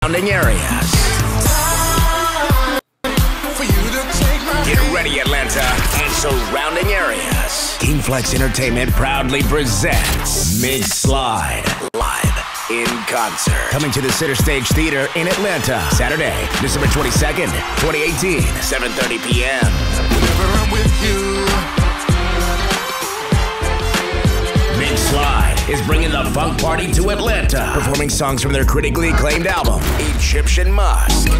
surrounding areas. Get ready, Atlanta and surrounding areas. King Flex Entertainment proudly presents Mink Slide live in concert. Coming to the Center Stage Theater in Atlanta, Saturday, December 22nd, 2018, 7:30 p.m. Whenever I'm with you. Mink Slide is bringing the funk party to Atlanta, performing songs from their critically acclaimed album, Egyptian Musk.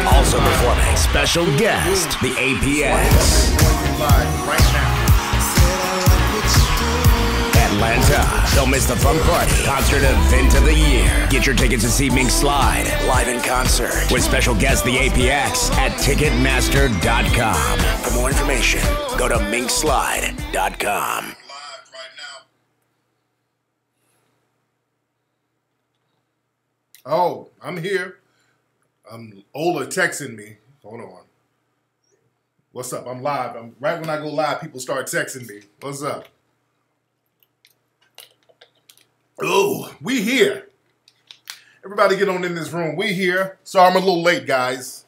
Also performing special guest, the APX. Atlanta, don't miss the funk party concert event of the year. Get your tickets to see Mink Slide live in concert with special guest, the APX, at Ticketmaster.com. For more information, go to minkslide.com. Oh, I'm here. Ola texting me. Hold on. What's up? I'm live. Right when I go live, people start texting me. What's up? Oh, we here. Everybody get on in this room. We here. Sorry I'm a little late, guys.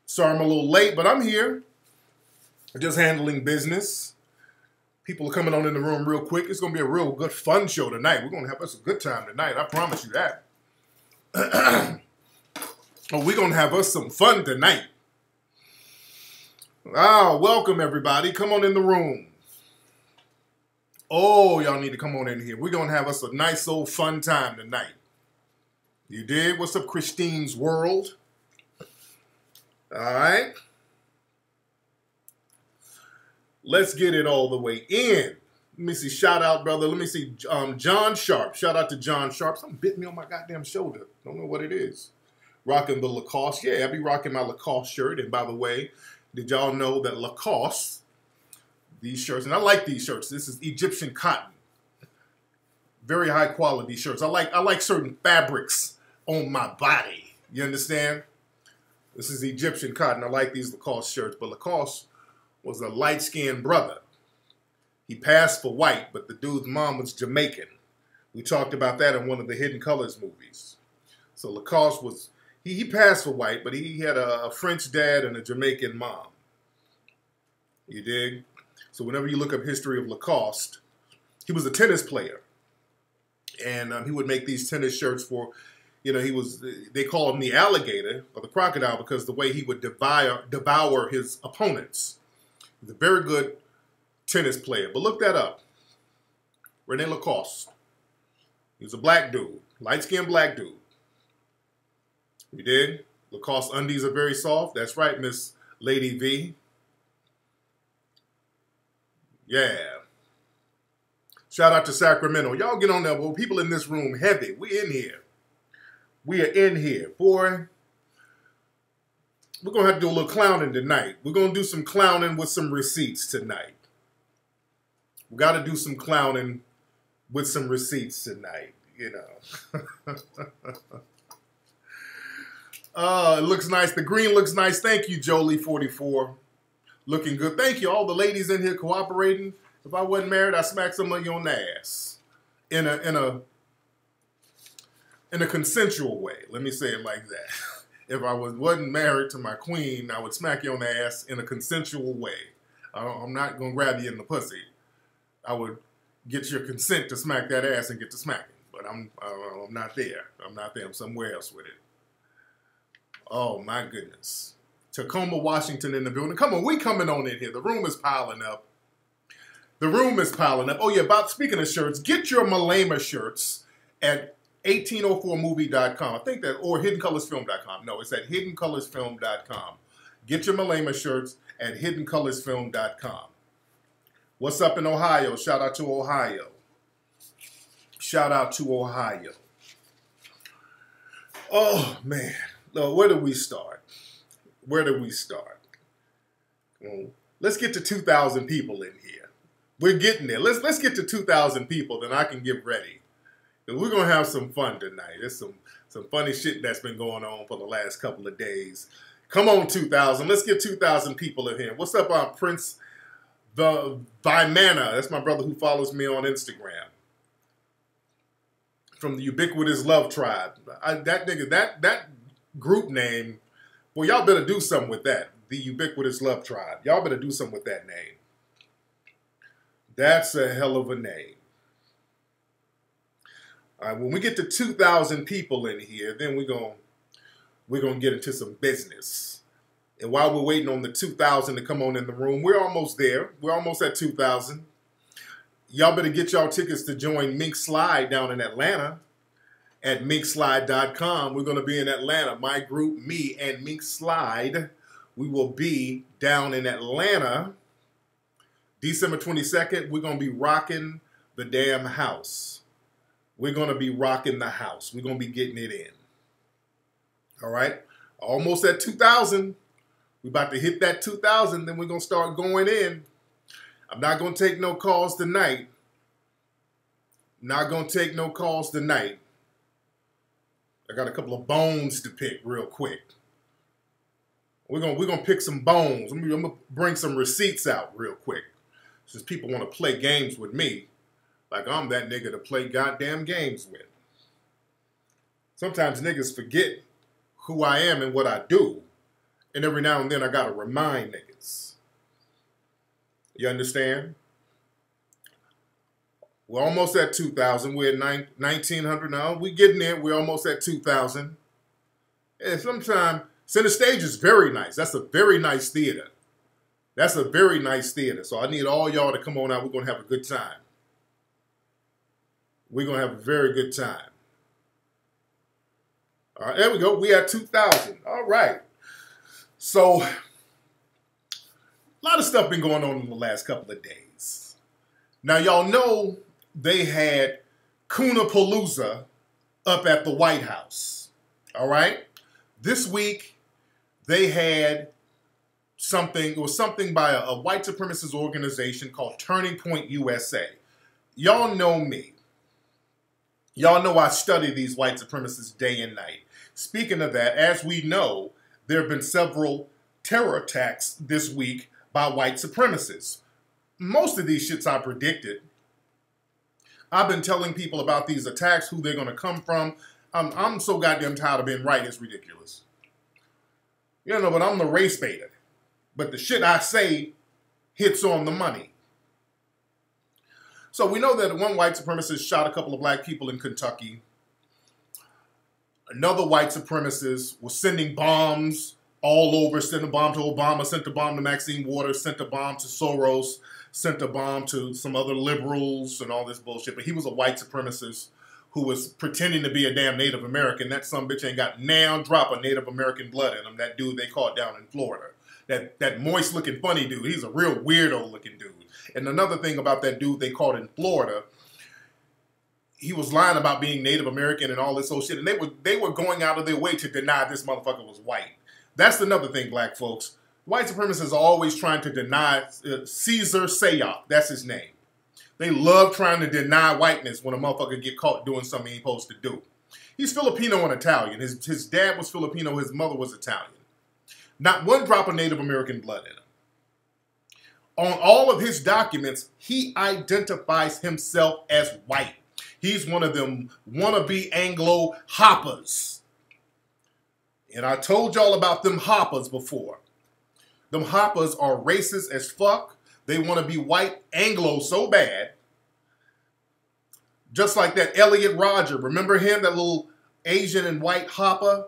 Sorry I'm a little late, but I'm here. Just handling business. People are coming on in the room real quick. It's going to be a real good fun show tonight. We're going to have us a good time tonight. I promise you that. Oh, we're going to have us some fun tonight. Welcome everybody. Come on in the room. Oh, y'all need to come on in here. We're going to have us a nice old fun time tonight. You did? What's up, Christine's World? All right. Let's get it all the way in. Let me see. Shout out, brother. Let me see. John Sharp. Shout out to John Sharp. Something bit me on my goddamn shoulder. Don't know what it is. Rocking the Lacoste. Yeah, I be rocking my Lacoste shirt. And by the way, did y'all know that Lacoste, these shirts, and I like these shirts. This is Egyptian cotton. Very high quality shirts. I like certain fabrics on my body. You understand? This is Egyptian cotton. I like these Lacoste shirts. But Lacoste was a light-skinned brother. He passed for white, but the dude's mom was Jamaican. We talked about that in one of the Hidden Colors movies. So Lacoste was, he passed for white, but he had a French dad and a Jamaican mom. You dig? So whenever you look up history of Lacoste, he was a tennis player. And he would make these tennis shirts for, you know, they call him the alligator or the crocodile because the way he would devour his opponents. He's a very good tennis player. But look that up. Rene Lacoste. He was a black dude. Light-skinned black dude. You did? Lacoste undies are very soft. That's right, Miss Lady V. Yeah. Shout out to Sacramento. Y'all get on there. Well, people in this room heavy. We in here. We are in here. Boy, we're going to have to do a little clowning tonight. We're going to do some clowning with some receipts tonight. We got to do some clowning with some receipts tonight, you know. It looks nice. The green looks nice. Thank you, Jolie44. Looking good. Thank you. All the ladies in here cooperating. If I wasn't married, I'd smack some of you on the ass. In a consensual way. Let me say it like that. If I wasn't married to my queen, I would smack you on the ass in a consensual way. I'm not going to grab you in the pussy. I would get your consent to smack that ass and get to smacking. But I'm not there. I'm not there. I'm somewhere else with it. Oh, my goodness. Tacoma, Washington in the building. Come on, we coming on in here. The room is piling up. The room is piling up. Oh, yeah, speaking of shirts, get your Malema shirts at 1804movie.com. I think that, or hiddencolorsfilm.com. No, it's at hiddencolorsfilm.com. Get your Malema shirts at hiddencolorsfilm.com. What's up in Ohio? Shout out to Ohio. Shout out to Ohio. Oh, man. Where do we start? Where do we start? Well, let's get to 2,000 people in here. We're getting there. Let's get to 2,000 people, then I can get ready. We're going to have some fun tonight. There's some funny shit that's been going on for the last couple of days. Come on, 2,000. Let's get 2,000 people in here. What's up, Prince the Vimana? That's my brother who follows me on Instagram. from the Ubiquitous Love Tribe. That nigga, that group name, well, y'all better do something with that. The Ubiquitous Love Tribe. Y'all better do something with that name. That's a hell of a name. All right, when we get to 2,000 people in here, then we're gonna get into some business. And while we're waiting on the 2,000 to come on in the room, we're almost there. We're almost at 2,000. Y'all better get y'all tickets to join Mink Slide down in Atlanta at minkslide.com. We're going to be in Atlanta. My group, me, and Mink Slide, we will be down in Atlanta December 22nd. We're going to be rocking the damn house. We're going to be rocking the house. We're going to be getting it in. All right? Almost at 2,000. We're about to hit that 2,000. Then we're going to start going in. I'm not going to take no calls tonight. Not going to take no calls tonight. I got a couple of bones to pick real quick. We're gonna pick some bones. I'm gonna bring some receipts out real quick. Since people want to play games with me, like I'm that nigga to play goddamn games with. Sometimes niggas forget who I am and what I do. And every now and then I gotta remind niggas. You understand? We're almost at 2,000. We're at 1,900 now. We're getting there. We're almost at 2,000. And sometimes, Center Stage is very nice. That's a very nice theater. That's a very nice theater. So I need all y'all to come on out. We're going to have a good time. We're going to have a very good time. All right, there we go. We at 2,000. All right. So, a lot of stuff been going on in the last couple of days. Now, y'all know they had Coonapalooza up at the White House. All right? This week, they had something, it was something by a white supremacist organization called Turning Point USA. Y'all know me. Y'all know I study these white supremacists day and night. Speaking of that, as we know, there have been several terror attacks this week by white supremacists. Most of these shits I predicted. I've been telling people about these attacks, who they're going to come from. I'm so goddamn tired of being right, it's ridiculous. You know, but I'm the race baiter. But the shit I say hits on the money. So we know that one white supremacist shot a couple of black people in Kentucky. Another white supremacist was sending bombs all over, sent a bomb to Obama, sent a bomb to Maxine Waters, sent a bomb to Soros, sent a bomb to some other liberals and all this bullshit. But he was a white supremacist who was pretending to be a damn Native American. That sumbitch ain't got now drop of Native American blood in him. That dude they caught down in Florida. That moist looking funny dude. He's a real weirdo looking dude. And another thing about that dude they caught in Florida, he was lying about being Native American and all this old shit. And they were going out of their way to deny this motherfucker was white. That's another thing, black folks. White supremacists are always trying to deny Caesar Sayop. That's his name. They love trying to deny whiteness when a motherfucker get caught doing something he ain't supposed to do. He's Filipino and Italian. His dad was Filipino. His mother was Italian. Not one drop of Native American blood in him. On all of his documents, he identifies himself as white. He's one of them wannabe Anglo hoppers. And I told y'all about them hoppers before. Them hoppers are racist as fuck. They want to be white Anglo so bad. Just like that Elliot Rodger. Remember him, that little Asian and white hopper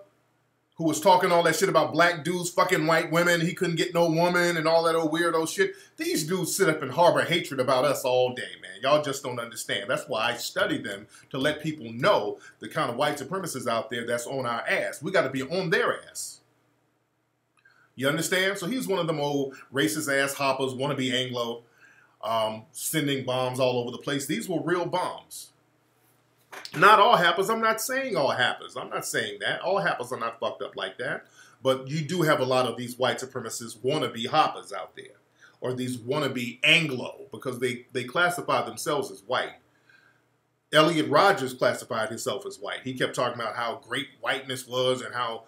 who was talking all that shit about black dudes fucking white women. He couldn't get no woman and all that old weirdo shit. These dudes sit up and harbor hatred about us all day, man. Y'all just don't understand. That's why I study them, to let people know the kind of white supremacists out there that's on our ass. We got to be on their ass. You understand? So he's one of them old racist ass hoppers, wannabe Anglo, sending bombs all over the place. These were real bombs. Not all happers. I'm not saying all happers. I'm not saying that. All happers are not fucked up like that. But you do have a lot of these white supremacist wannabe hoppers out there. Or these wannabe Anglo, because they classify themselves as white. Elliot Rodgers classified himself as white. He kept talking about how great whiteness was and how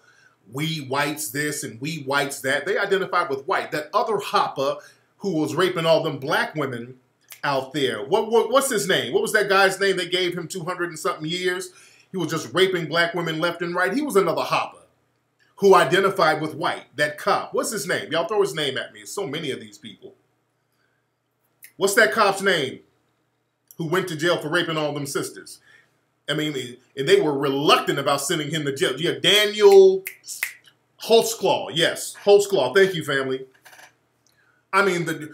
we whites this and we whites that. They identified with white. That other hopper who was raping all them black women out there. What's his name? What was that guy's name? They gave him 200 and something years. He was just raping black women left and right. He was another hopper who identified with white. That cop. What's his name? Y'all throw his name at me. There's so many of these people. What's that cop's name who went to jail for raping all them sisters? I mean, and they were reluctant about sending him to jail. Yeah, Daniel Holtzclaw. Yes, Holtzclaw. Thank you, family. I mean,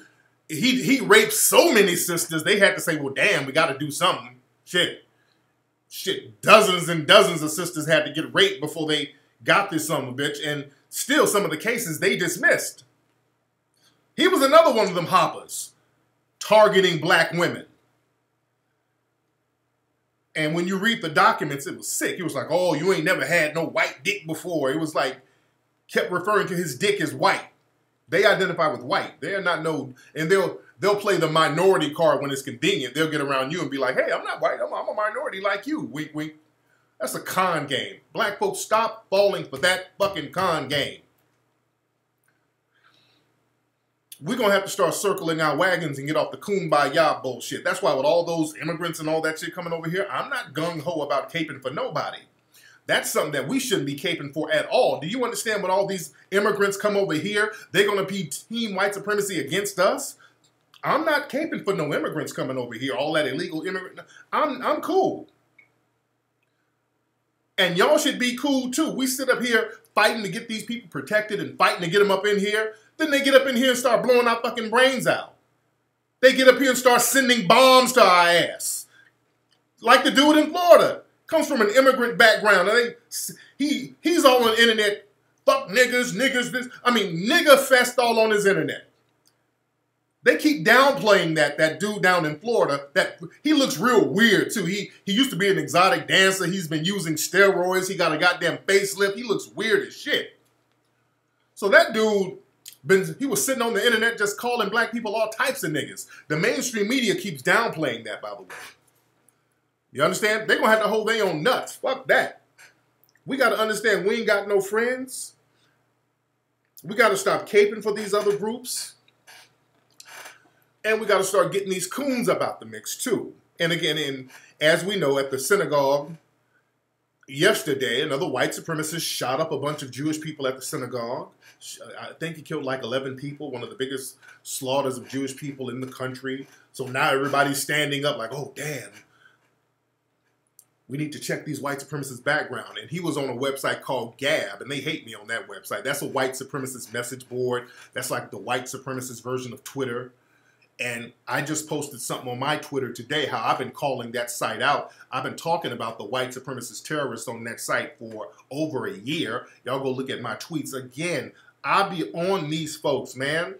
he raped so many sisters, they had to say, well, damn, we got to do something. Shit, dozens and dozens of sisters had to get raped before they got this son of a bitch, and still some of the cases they dismissed. He was another one of them hoppers, targeting black women. And when you read the documents, it was sick. It was like, oh, you ain't never had no white dick before. It was like, kept referring to his dick as white. They identify with white. They are not no, and they'll play the minority card when it's convenient. They'll get around you and be like, hey, I'm not white. I'm a minority like you. Wink, wink. That's a con game. Black folks, stop falling for that fucking con game. We're going to have to start circling our wagons and get off the kumbaya bullshit. That's why with all those immigrants and all that shit coming over here, I'm not gung-ho about caping for nobody. That's something that we shouldn't be caping for at all. Do you understand when all these immigrants come over here, they're going to be team white supremacy against us? I'm not caping for no immigrants coming over here, all that illegal immigrant. I'm cool. And y'all should be cool too. We sit up here fighting to get these people protected and fighting to get them up in here. Then they get up in here and start blowing our fucking brains out. They get up here and start sending bombs to our ass. Like the dude in Florida. Comes from an immigrant background. And he's all on the internet. Fuck niggas, this. I mean, nigga fest all on his internet. They keep downplaying that dude down in Florida. That he looks real weird too. He used to be an exotic dancer. He's been using steroids. He got a goddamn facelift. He looks weird as shit. So that dude, he was sitting on the internet just calling black people all types of niggas. The mainstream media keeps downplaying that, by the way. You understand? They're going to have to hold their own nuts. Fuck that. We got to understand we ain't got no friends. We got to stop caping for these other groups. And we got to start getting these coons up out the mix too. And again, as we know, at the synagogue yesterday, another white supremacist shot up a bunch of Jewish people at the synagogue. I think he killed like 11 people, one of the biggest slaughters of Jewish people in the country. So now everybody's standing up like, oh, damn. We need to check these white supremacists' background. And he was on a website called Gab, and they hate me on that website. That's a white supremacist message board. That's like the white supremacist version of Twitter. And I just posted something on my Twitter today, how I've been calling that site out. I've been talking about the white supremacist terrorists on that site for over a year. Y'all go look at my tweets. Again, I'll be on these folks, man.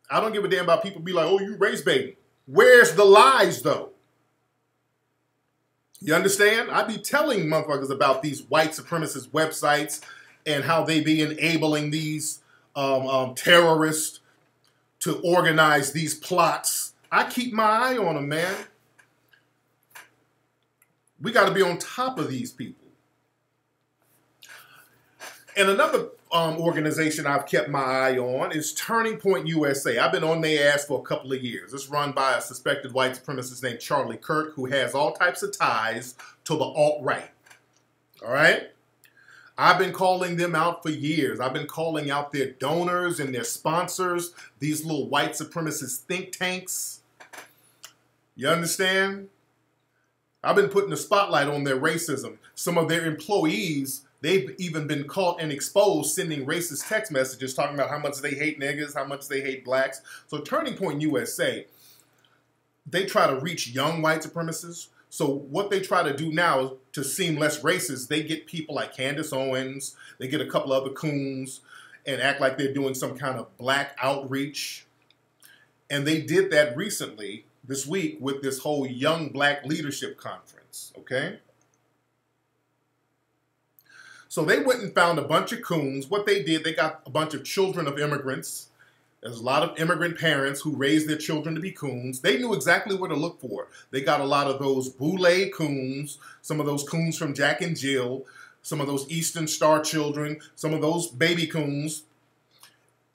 I don't give a damn about people be like, oh, you race baiting. Where's the lies, though? You understand? I be telling motherfuckers about these white supremacist websites and how they be enabling these terrorists to organize these plots. I keep my eye on them, man. We got to be on top of these people. And another organization I've kept my eye on is Turning Point USA. I've been on their ass for a couple of years. It's run by a suspected white supremacist named Charlie Kirk, who has all types of ties to the alt-right. All right? I've been calling them out for years. I've been calling out their donors and their sponsors, these little white supremacist think tanks. You understand? I've been putting the spotlight on their racism. Some of their employees, they've even been caught and exposed sending racist text messages talking about how much they hate niggas, how much they hate blacks. So Turning Point USA, they try to reach young white supremacists. So what they try to do now is to seem less racist. They get people like Candace Owens, they get a couple other coons and act like they're doing some kind of black outreach. And they did that recently, this week, with this whole Young Black Leadership Conference, okay? So they went and found a bunch of coons. What they did, they got a bunch of children of immigrants. There's a lot of immigrant parents who raised their children to be coons. They knew exactly what to look for. They got a lot of those Boule coons, some of those coons from Jack and Jill, some of those Eastern Star children, some of those baby coons.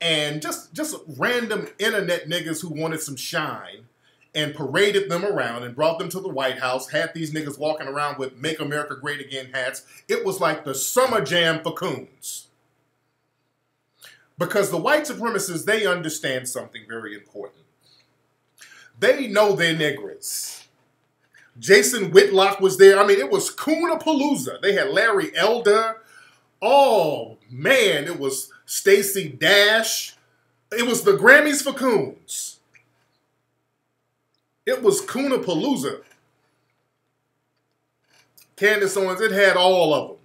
and just random internet niggas who wanted some shine and paraded them around and brought them to the White House, had these niggas walking around with Make America Great Again hats. It was like the summer jam for coons. Because the white supremacists, they understand something very important. They know they're niggers. Jason Whitlock was there. I mean, it was Coonapalooza. They had Larry Elder. Oh, man, it was Stacey Dash. It was the Grammys for coons. It was Coonapalooza. Candace Owens, it had all of them.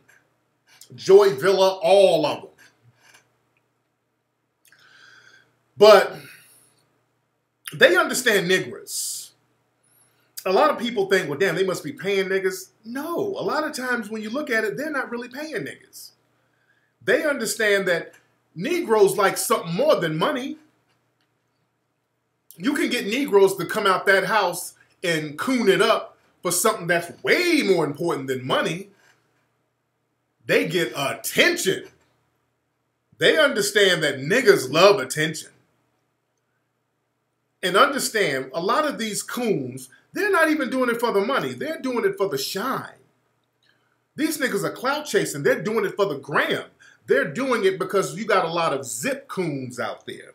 Joy Villa, all of them. But they understand niggers. A lot of people think, well, damn, they must be paying niggas. No, a lot of times when you look at it, they're not really paying niggas. They understand that Negroes like something more than money. You can get Negroes to come out that house and coon it up for something that's way more important than money. They get attention. They understand that niggas love attention. And understand, a lot of these coons, they're not even doing it for the money. They're doing it for the shine. These niggas are clout chasing. They're doing it for the gram. They're doing it because you got a lot of zip coons out there.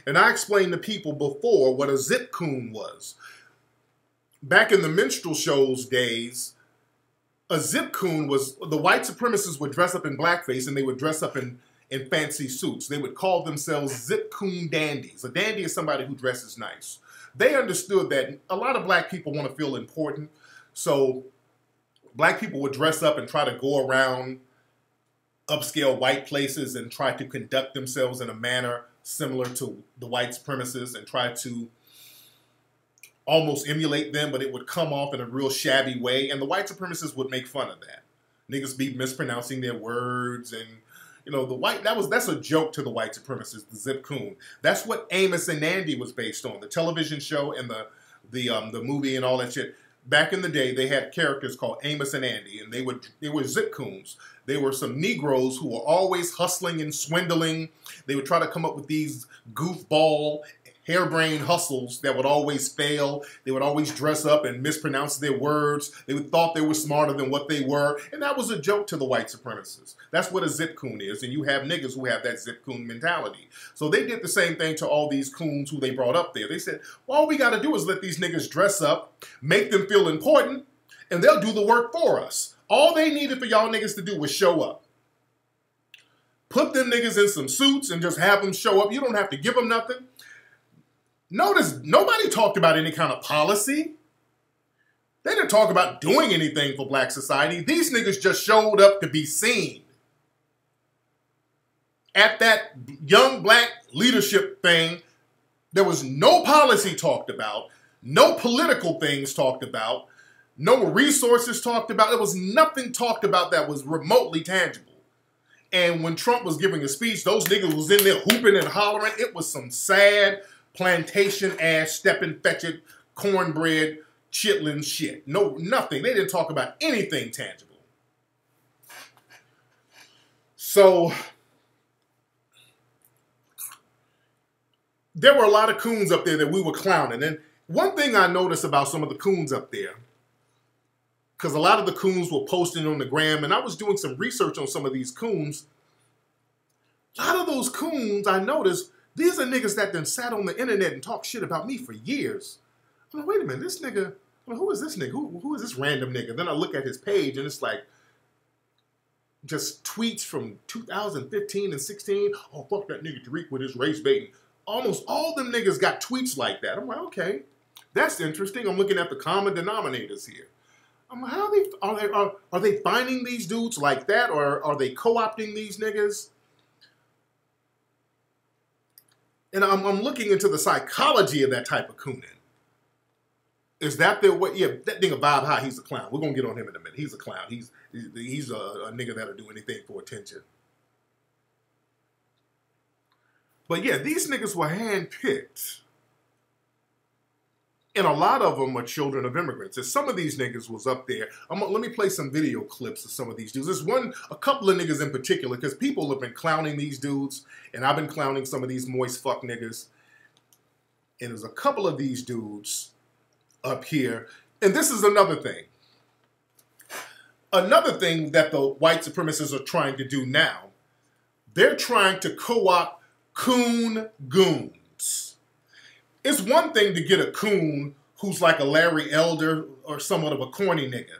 And I explained to people before what a zip coon was. Back in the minstrel shows days, a zip coon was, the white supremacists would dress up in blackface and they would dress up in fancy suits. They would call themselves zip coon dandies. A dandy is somebody who dresses nice. They understood that a lot of black people want to feel important. So black people would dress up and try to go around upscale white places and try to conduct themselves in a manner similar to the white supremacists and try to almost emulate them, but it would come off in a real shabby way. And the white supremacists would make fun of that. Niggas be mispronouncing their words and, you know, that's a joke to the white supremacists, the zip coon. That's what Amos and Andy was based on, the television show and the movie and all that shit. Back in the day, they had characters called Amos and Andy, and they were zip coons. They were some Negroes who were always hustling and swindling. They would try to come up with these goofball, harebrained hustles that would always fail. They would always dress up and mispronounce their words. They thought they were smarter than what they were, and that was a joke to the white supremacists. That's what a zip coon is, and you have niggas who have that zip coon mentality. So they did the same thing to all these coons who they brought up there. They said, well, all we got to do is let these niggas dress up, make them feel important, and they'll do the work for us. All they needed for y'all niggas to do was show up. Put them niggas in some suits and just have them show up. You don't have to give them nothing. Notice, nobody talked about any kind of policy. They didn't talk about doing anything for black society. These niggas just showed up to be seen. At that young black leadership thing, there was no policy talked about, no political things talked about, no resources talked about. There was nothing talked about that was remotely tangible. And when Trump was giving a speech, those niggas was in there hooping and hollering. It was some sad plantation-ass, steppin'-fetchin', cornbread, chitlin' shit. No, nothing. They didn't talk about anything tangible. So, there were a lot of coons up there that we were clowning. And one thing I noticed about some of the coons up there, because a lot of the coons were posting on the gram, and I was doing some research on some of these coons. A lot of those coons, I noticed, these are niggas that done sat on the internet and talked shit about me for years. I'm like, wait a minute, this nigga, who is this nigga? Who is this random nigga? Then I look at his page and it's like, just tweets from 2015 and 16. Oh, fuck that nigga Tariq with his race baiting. Almost all them niggas got tweets like that. I'm like, okay, that's interesting. I'm looking at the common denominators here. I'm like, are they finding these dudes like that, or are they co-opting these niggas? And I'm looking into the psychology of that type of cooning. Is that their way? Yeah, that nigga Bob High, he's a clown. We're going to get on him in a minute. He's a clown. He's a nigga that'll do anything for attention. But yeah, these niggas were handpicked. And a lot of them are children of immigrants. And some of these niggas was up there. Let me play some video clips of some of these dudes. There's a couple of niggas in particular, because people have been clowning these dudes, and I've been clowning some of these moist fuck niggas. And there's a couple of these dudes up here. And this is another thing. Another thing that the white supremacists are trying to do now, they're trying to co-opt coon goons. It's one thing to get a coon who's like a Larry Elder or somewhat of a corny nigga.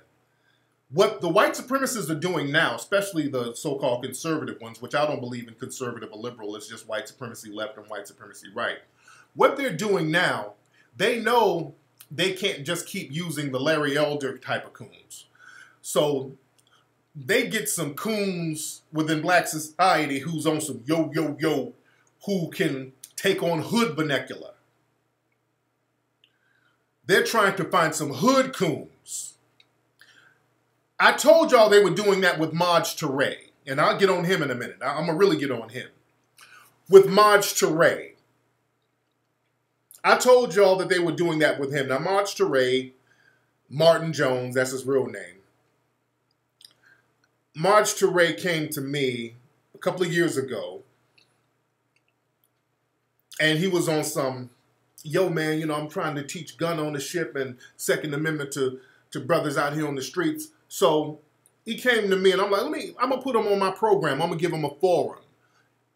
What the white supremacists are doing now, especially the so-called conservative ones, which I don't believe in conservative or liberal, it's just white supremacy left and white supremacy right. What they're doing now, they know they can't just keep using the Larry Elder type of coons. So they get some coons within black society who's on some yo, yo, yo, who can take on hood vernacular. They're trying to find some hood coons. I told y'all they were doing that with Maj Toure, and I'll get on him in a minute. I'm going to really get on him. With Maj Toure, I told y'all that they were doing that with him. Now, Maj Toure, Martin Jones, that's his real name. Maj Toure came to me a couple of years ago, and he was on some, yo, man, you know, I'm trying to teach gun ownership and Second Amendment to brothers out here on the streets. So he came to me, and I'm like, I'm going to put him on my program. I'm going to give him a forum.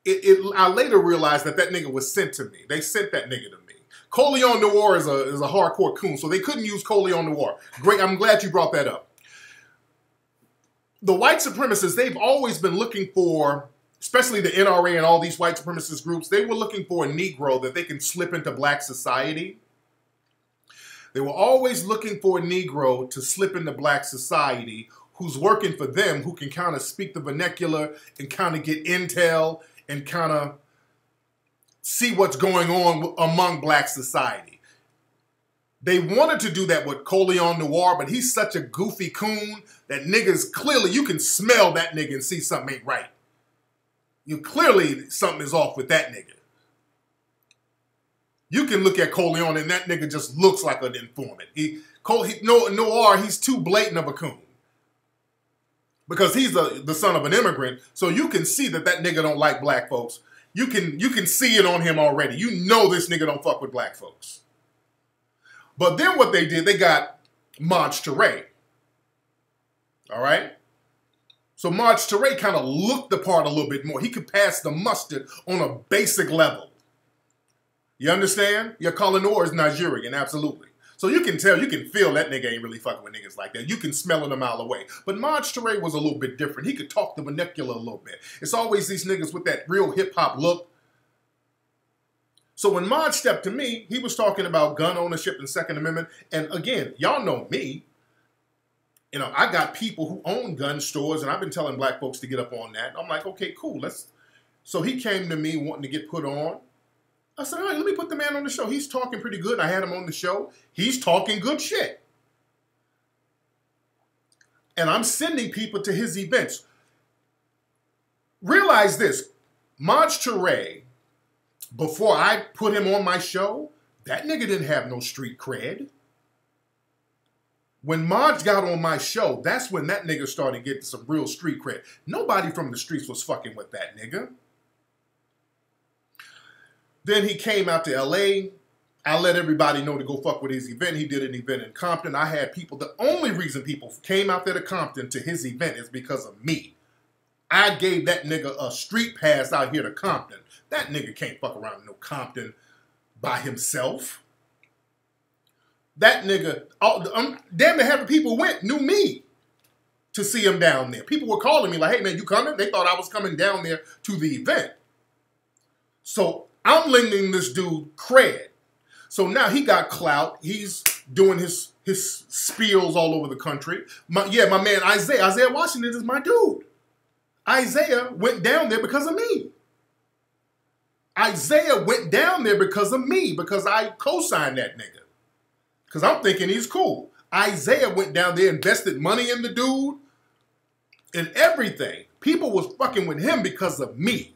I later realized that nigga was sent to me. They sent that nigga to me. Coleon Noir is a hardcore coon, so they couldn't use Coleon Noir. Great, I'm glad you brought that up. The white supremacists, they've always been looking for, especially the NRA and all these white supremacist groups, they were looking for a Negro that they can slip into black society. They were always looking for a Negro to slip into black society who's working for them, who can kind of speak the vernacular and kind of get intel and kind of see what's going on among black society. They wanted to do that with Coleon Noir, but he's such a goofy coon that niggas clearly, you can smell that nigga and see something ain't right. Clearly something is off with that nigga. You can look at Coleon and that nigga just looks like an informant. Noir, he's too blatant of a coon. Because he's the son of an immigrant, so you can see that nigga don't like black folks. You can see it on him already. You know this nigga don't fuck with black folks. But then what they did, they got Maj Toure. All right? So Maj Toure kind of looked the part a little bit more. He could pass the mustard on a basic level. You understand? Yeah, Coleon Noir is Nigerian, absolutely. So you can tell, you can feel that nigga ain't really fucking with niggas like that. You can smell it a mile away. But Maj Toure was a little bit different. He could talk the vernacular a little bit. It's always these niggas with that real hip-hop look. So when Maj stepped to me, he was talking about gun ownership and Second Amendment. And again, y'all know me. You know, I got people who own gun stores, and I've been telling black folks to get up on that. I'm like, okay, cool. So he came to me wanting to get put on. I said, all right, let me put the man on the show. He's talking pretty good. I had him on the show. He's talking good shit. And I'm sending people to his events. Realize this. Maj Toure, before I put him on my show, that nigga didn't have no street cred. When Maj got on my show, that's when that nigga started getting some real street cred. Nobody from the streets was fucking with that nigga. Then he came out to LA. I let everybody know to go fuck with his event. He did an event in Compton. I had people, the only reason people came out there to Compton to his event is because of me. I gave that nigga a street pass out here to Compton. That nigga can't fuck around in no Compton by himself. That nigga, damn near half the people knew me to see him down there. People were calling me like, hey man, you coming? They thought I was coming down there to the event. So I'm lending this dude cred. So now he got clout. He's doing his spiels all over the country. My man Isaiah Washington is my dude. Isaiah went down there because of me. Isaiah went down there because of me, because I co-signed that nigga. Because I'm thinking he's cool. Isaiah went down there, invested money in the dude, and everything. People was fucking with him because of me.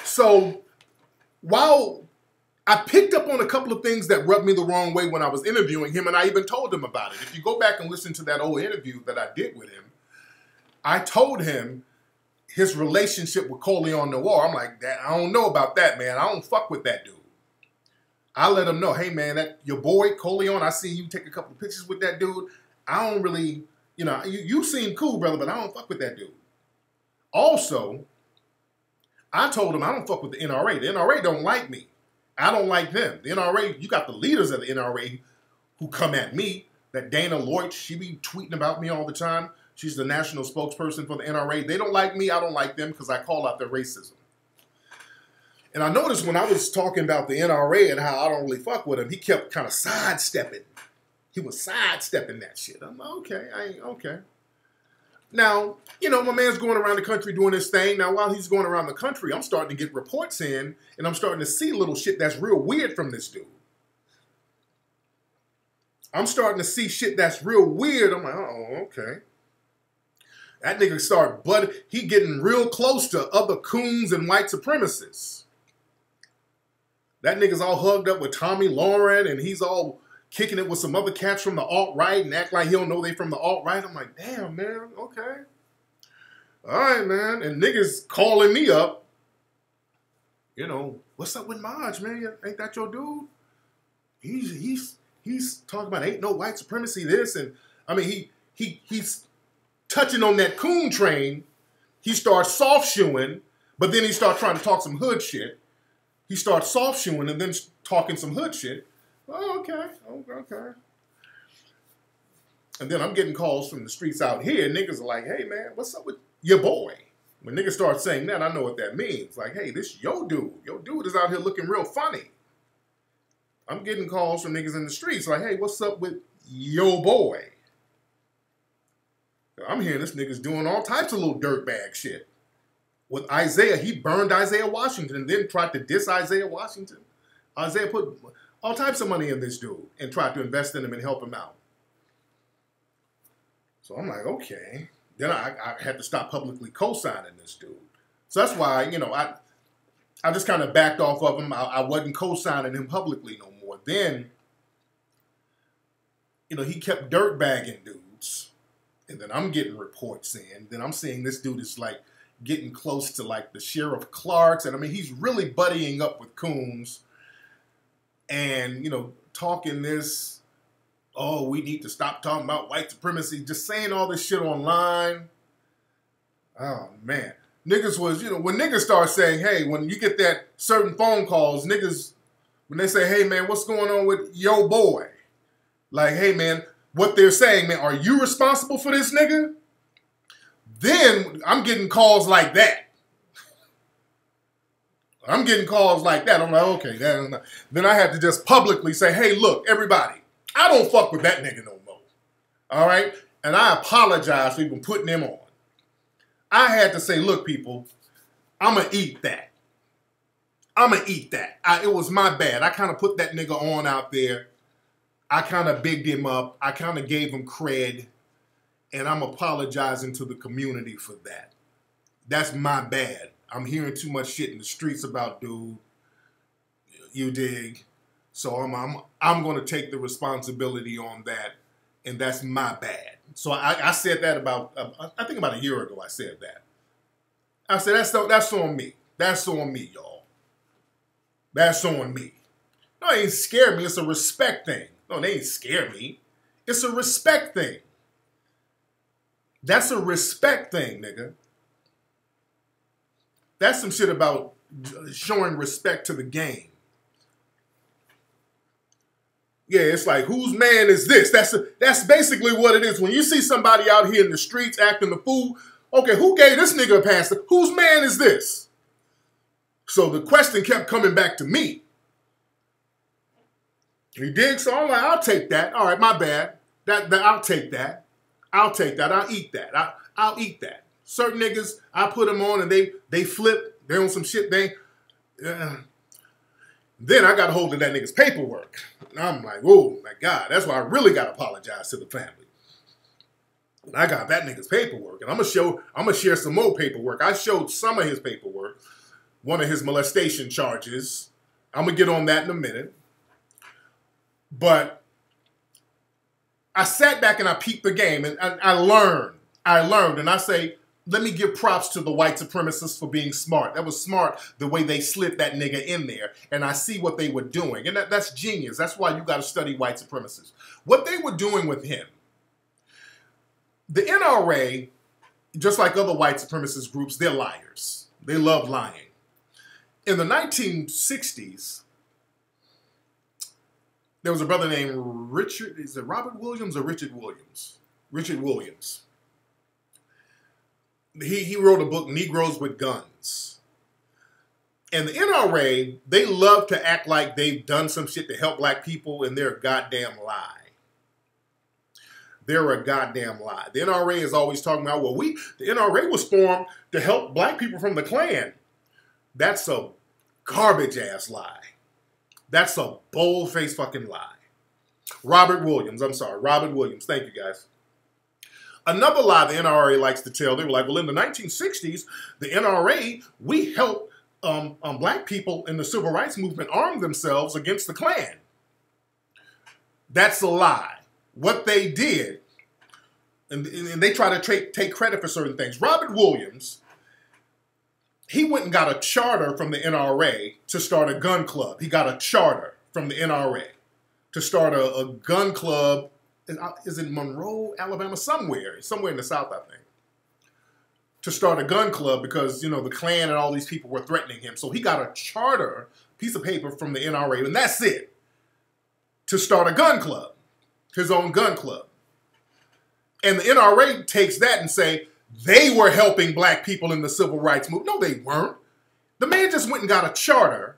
So while I picked up on a couple of things that rubbed me the wrong way when I was interviewing him, and I even told him about it. If you go back and listen to that old interview that I did with him, I told him his relationship with Coleon Noir. I'm like, I don't know about that, man. I don't fuck with that dude. I let him know, hey, man, that your boy Coleon, I see you take a couple of pictures with that dude. I don't really, you seem cool, brother, but I don't fuck with that dude. Also, I told him I don't fuck with the NRA. The NRA don't like me. I don't like them. The NRA, you got the leaders of the NRA who come at me. That Dana Lloyd, she be tweeting about me all the time. She's the national spokesperson for the NRA. They don't like me. I don't like them because I call out their racism. And I noticed when I was talking about the NRA and how I don't really fuck with him, he kept kind of sidestepping. He was sidestepping that shit. I'm like, okay. Now, my man's going around the country doing his thing. Now, while he's going around the country, I'm starting to get reports in, and I'm starting to see little shit that's real weird from this dude. I'm starting to see shit that's real weird. I'm like, oh, okay. That nigga he getting real close to other coons and white supremacists. That nigga's all hugged up with Tommy Lauren, and he's all kicking it with some other cats from the alt-right and act like he don't know they from the alt-right. I'm like, damn, man, okay. All right, man. And niggas calling me up, what's up with Maj, man? Ain't that your dude? He's talking about ain't no white supremacy this, and I mean he's touching on that coon train. He starts soft shoeing, but then he starts trying to talk some hood shit. He starts soft shoeing and then talking some hood shit. Oh, okay. And then I'm getting calls from the streets out here. Niggas are like, hey, man, what's up with your boy? When niggas start saying that, I know what that means. Like, hey, this your dude. Your dude is out here looking real funny. I'm getting calls from niggas in the streets like, hey, what's up with your boy? I'm hearing this nigga's doing all types of little dirtbag shit. With Isaiah, he burned Isaiah Washington and then tried to diss Isaiah Washington. Isaiah put all types of money in this dude and tried to invest in him and help him out. So I'm like, okay. Then I had to stop publicly co-signing this dude. So that's why, I just kind of backed off of him. I wasn't co-signing him publicly no more. Then, he kept dirtbagging dudes. And then I'm getting reports in. Then I'm seeing this dude is like getting close to like the Sheriff Clarks. And I mean, he's really buddying up with coons. And, talking this, oh, we need to stop talking about white supremacy. Just saying all this shit online. Oh, man. Niggas was, when niggas start saying, hey, when you get that certain phone calls, niggas, when they say, hey, man, what's going on with your boy? Like, hey, man, what they're saying, man, are you responsible for this nigga? Then I'm getting calls like that. I'm getting calls like that. I'm like, okay. Then I had to just publicly say, hey, look, everybody, I don't fuck with that nigga no more. All right? And I apologize for even putting him on. I had to say, look, people, I'm going to eat that. I'm going to eat that. It was my bad. I kind of put that nigga on out there. I kind of bigged him up. I kind of gave him cred. And I'm apologizing to the community for that. That's my bad. I'm hearing too much shit in the streets about dude. You dig? So I'm going to take the responsibility on that. And that's my bad. So I said that I think about a year ago I said that. I said, that's on me. That's on me, y'all. That's on me. No, it ain't scare me. It's a respect thing. No, they ain't scare me. It's a respect thing. That's a respect thing, nigga. That's some shit about showing respect to the game. Yeah, it's like, whose man is this? That's basically what it is. When you see somebody out here in the streets acting the fool, okay, who gave this nigga a pass? Whose man is this? So the question kept coming back to me. You dig? So I'm like, I'll take that. All right, my bad. I'll take that. I'll take that. I'll eat that. I'll eat that. Certain niggas, I put them on and they flip. They on some shit. Then I got a hold of that nigga's paperwork. And I'm like, oh my God, that's why I really got to apologize to the family. And I got that nigga's paperwork. And I'm gonna share some more paperwork. I showed some of his paperwork. One of his molestation charges. I'm going to get on that in a minute. But I sat back and I peeped the game, and I learned. And I say, let me give props to the white supremacists for being smart. That was smart, the way they slid that nigga in there. And I see what they were doing. And that's genius. That's why you got to study white supremacists. What they were doing with him. The NRA, just like other white supremacist groups, they're liars. They love lying. In the 1960s, there was a brother named Richard, is it Robert Williams or Richard Williams? Richard Williams. He wrote a book, Negroes with Guns. And the NRA, they love to act like they've done some shit to help black people, and they're a goddamn lie. They're a goddamn lie. The NRA is always talking about, well, the NRA was formed to help black people from the Klan. That's a garbage-ass lie. That's a bold-faced fucking lie. Robert Williams, thank you guys. Another lie the NRA likes to tell, they were like, well, in the 1960s, the NRA, we helped black people in the civil rights movement arm themselves against the Klan. That's a lie. What they did, and they try to take credit for certain things. Robert Williams, he went and got a charter from the NRA to start a gun club. He got a charter from the NRA to start a gun club. Is it Monroe, Alabama? Somewhere in the South, I think. To start a gun club because, you know, the Klan and all these people were threatening him. So he got a charter, piece of paper from the NRA, and that's it. To start a gun club. His own gun club. And the NRA takes that and say, they were helping black people in the civil rights movement. No, they weren't. The man just went and got a charter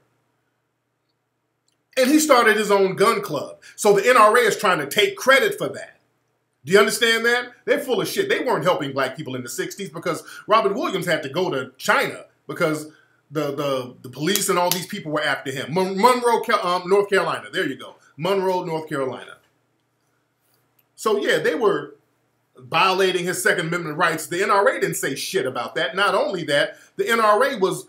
and he started his own gun club. So the NRA is trying to take credit for that. Do you understand that? They're full of shit. They weren't helping black people in the 60s because Robert Williams had to go to China because the police and all these people were after him. Monroe, North Carolina. There you go. Monroe, North Carolina. So yeah, they were violating his Second Amendment rights. The NRA didn't say shit about that. Not only that, the NRA was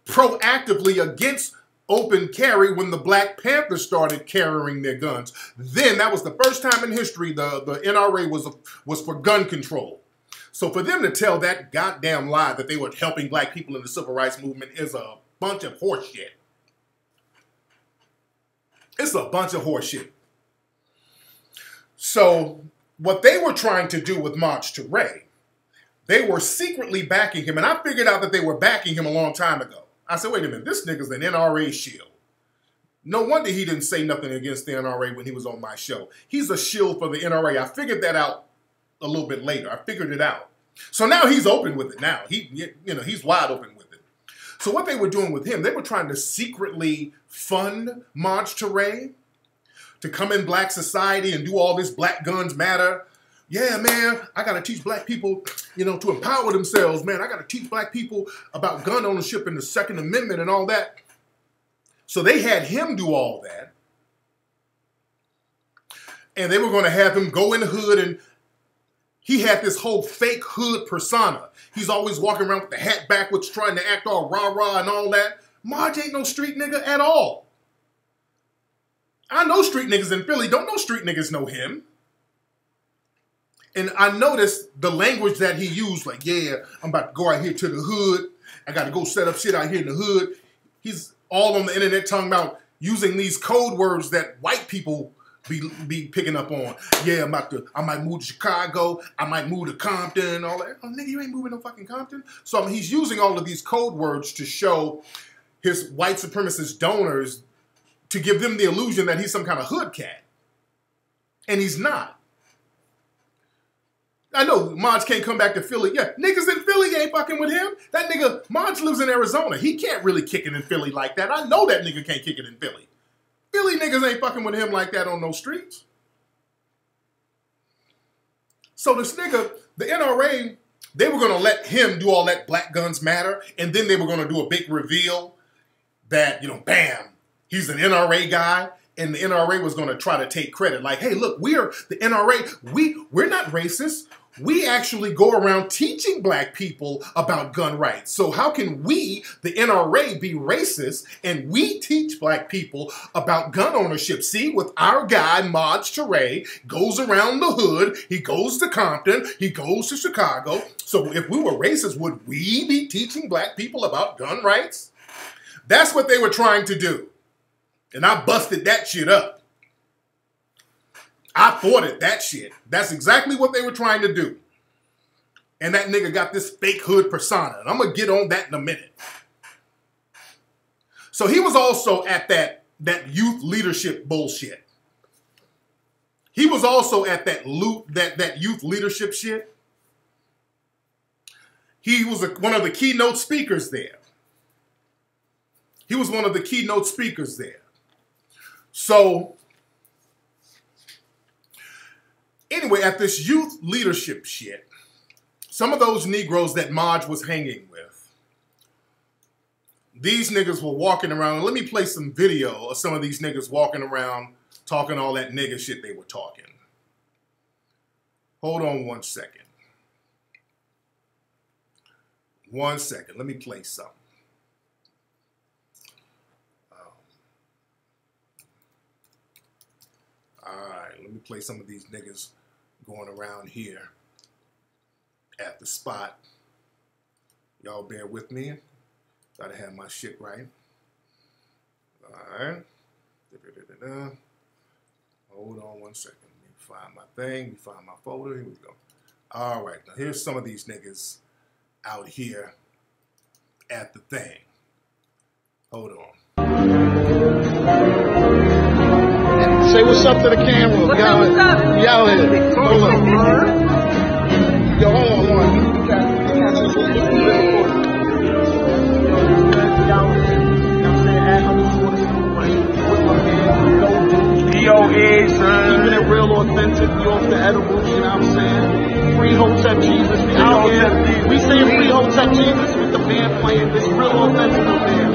proactively against open carry when the Black Panthers started carrying their guns. Then that was the first time in history the NRA was for gun control. So for them to tell that goddamn lie that they were helping black people in the civil rights movement is a bunch of horseshit. It's a bunch of horseshit. So what they were trying to do with March to Ray, they were secretly backing him. And I figured out that they were backing him a long time ago. I said, wait a minute, this nigga's an NRA shield. No wonder he didn't say nothing against the NRA when he was on my show. He's a shield for the NRA. I figured that out a little bit later. I figured it out. So now he's open with it now. He's wide open with it. So what they were doing with him, they were trying to secretly fund March to Ray to come in black society and do all this Black Guns Matter. Yeah, man, I got to teach black people, to empower themselves, man. I got to teach black people about gun ownership and the Second Amendment and all that. So they had him do all that. And they were going to have him go in the hood, and he had this whole fake hood persona. He's always walking around with the hat backwards, trying to act all rah-rah and all that. Marge ain't no street nigga at all. I know street niggas in Philly. Don't know street niggas know him. And I noticed the language that he used, like, yeah, I'm about to go out here to the hood. I got to go set up shit out here in the hood. He's all on the internet talking about using these code words that white people be picking up on. Yeah, I might move to Chicago. I might move to Compton and all that. Oh, nigga, you ain't moving to fucking Compton. So he's using all of these code words to show his white supremacist donors, to give them the illusion that he's some kind of hood cat. And he's not. I know Marge can't come back to Philly. Yeah, niggas in Philly ain't fucking with him. That nigga, Marge lives in Arizona. He can't really kick it in Philly like that. I know that nigga can't kick it in Philly. Philly niggas ain't fucking with him like that on no streets. So this nigga, the NRA, they were going to let him do all that Black Guns Matter, and then they were going to do a big reveal that, bam, he's an NRA guy, and the NRA was going to try to take credit. Like, hey, look, we're the NRA. We're not racist. we actually go around teaching black people about gun rights. So how can we, the NRA, be racist and we teach black people about gun ownership? See, with our guy, Maj Toure, goes around the hood, he goes to Compton, he goes to Chicago. So if we were racist, would we be teaching black people about gun rights? That's what they were trying to do. And I busted that shit up. I thwarted that shit. That's exactly what they were trying to do. And that nigga got this fake hood persona. And I'm going to get on that in a minute. So he was also at that youth leadership bullshit. He was also at that youth leadership shit. He was one of the keynote speakers there. He was one of the keynote speakers there. So anyway, at this youth leadership shit, some of those Negroes that Maj was hanging with, these niggas were walking around. Let me play some video of some of these niggas walking around talking all that nigga shit they were talking. Hold on 1 second. 1 second. Let me play something. All right, let me play some of these niggas going around here at the spot. Y'all bear with me. Gotta have my shit right. All right. Hold on 1 second. Let me find my thing. Let me find my folder. Here we go. All right. Now here's some of these niggas out here at the thing. Hold on. Say what's up to the camera. What's up? We out here. Hold on. Yo, hold on one. DOA, son. Keeping it real authentic. We off the edibles, you know what I'm saying? Free Hotep Jesus. We out here. We say free Hotep Jesus with the band playing. This real authentic over here.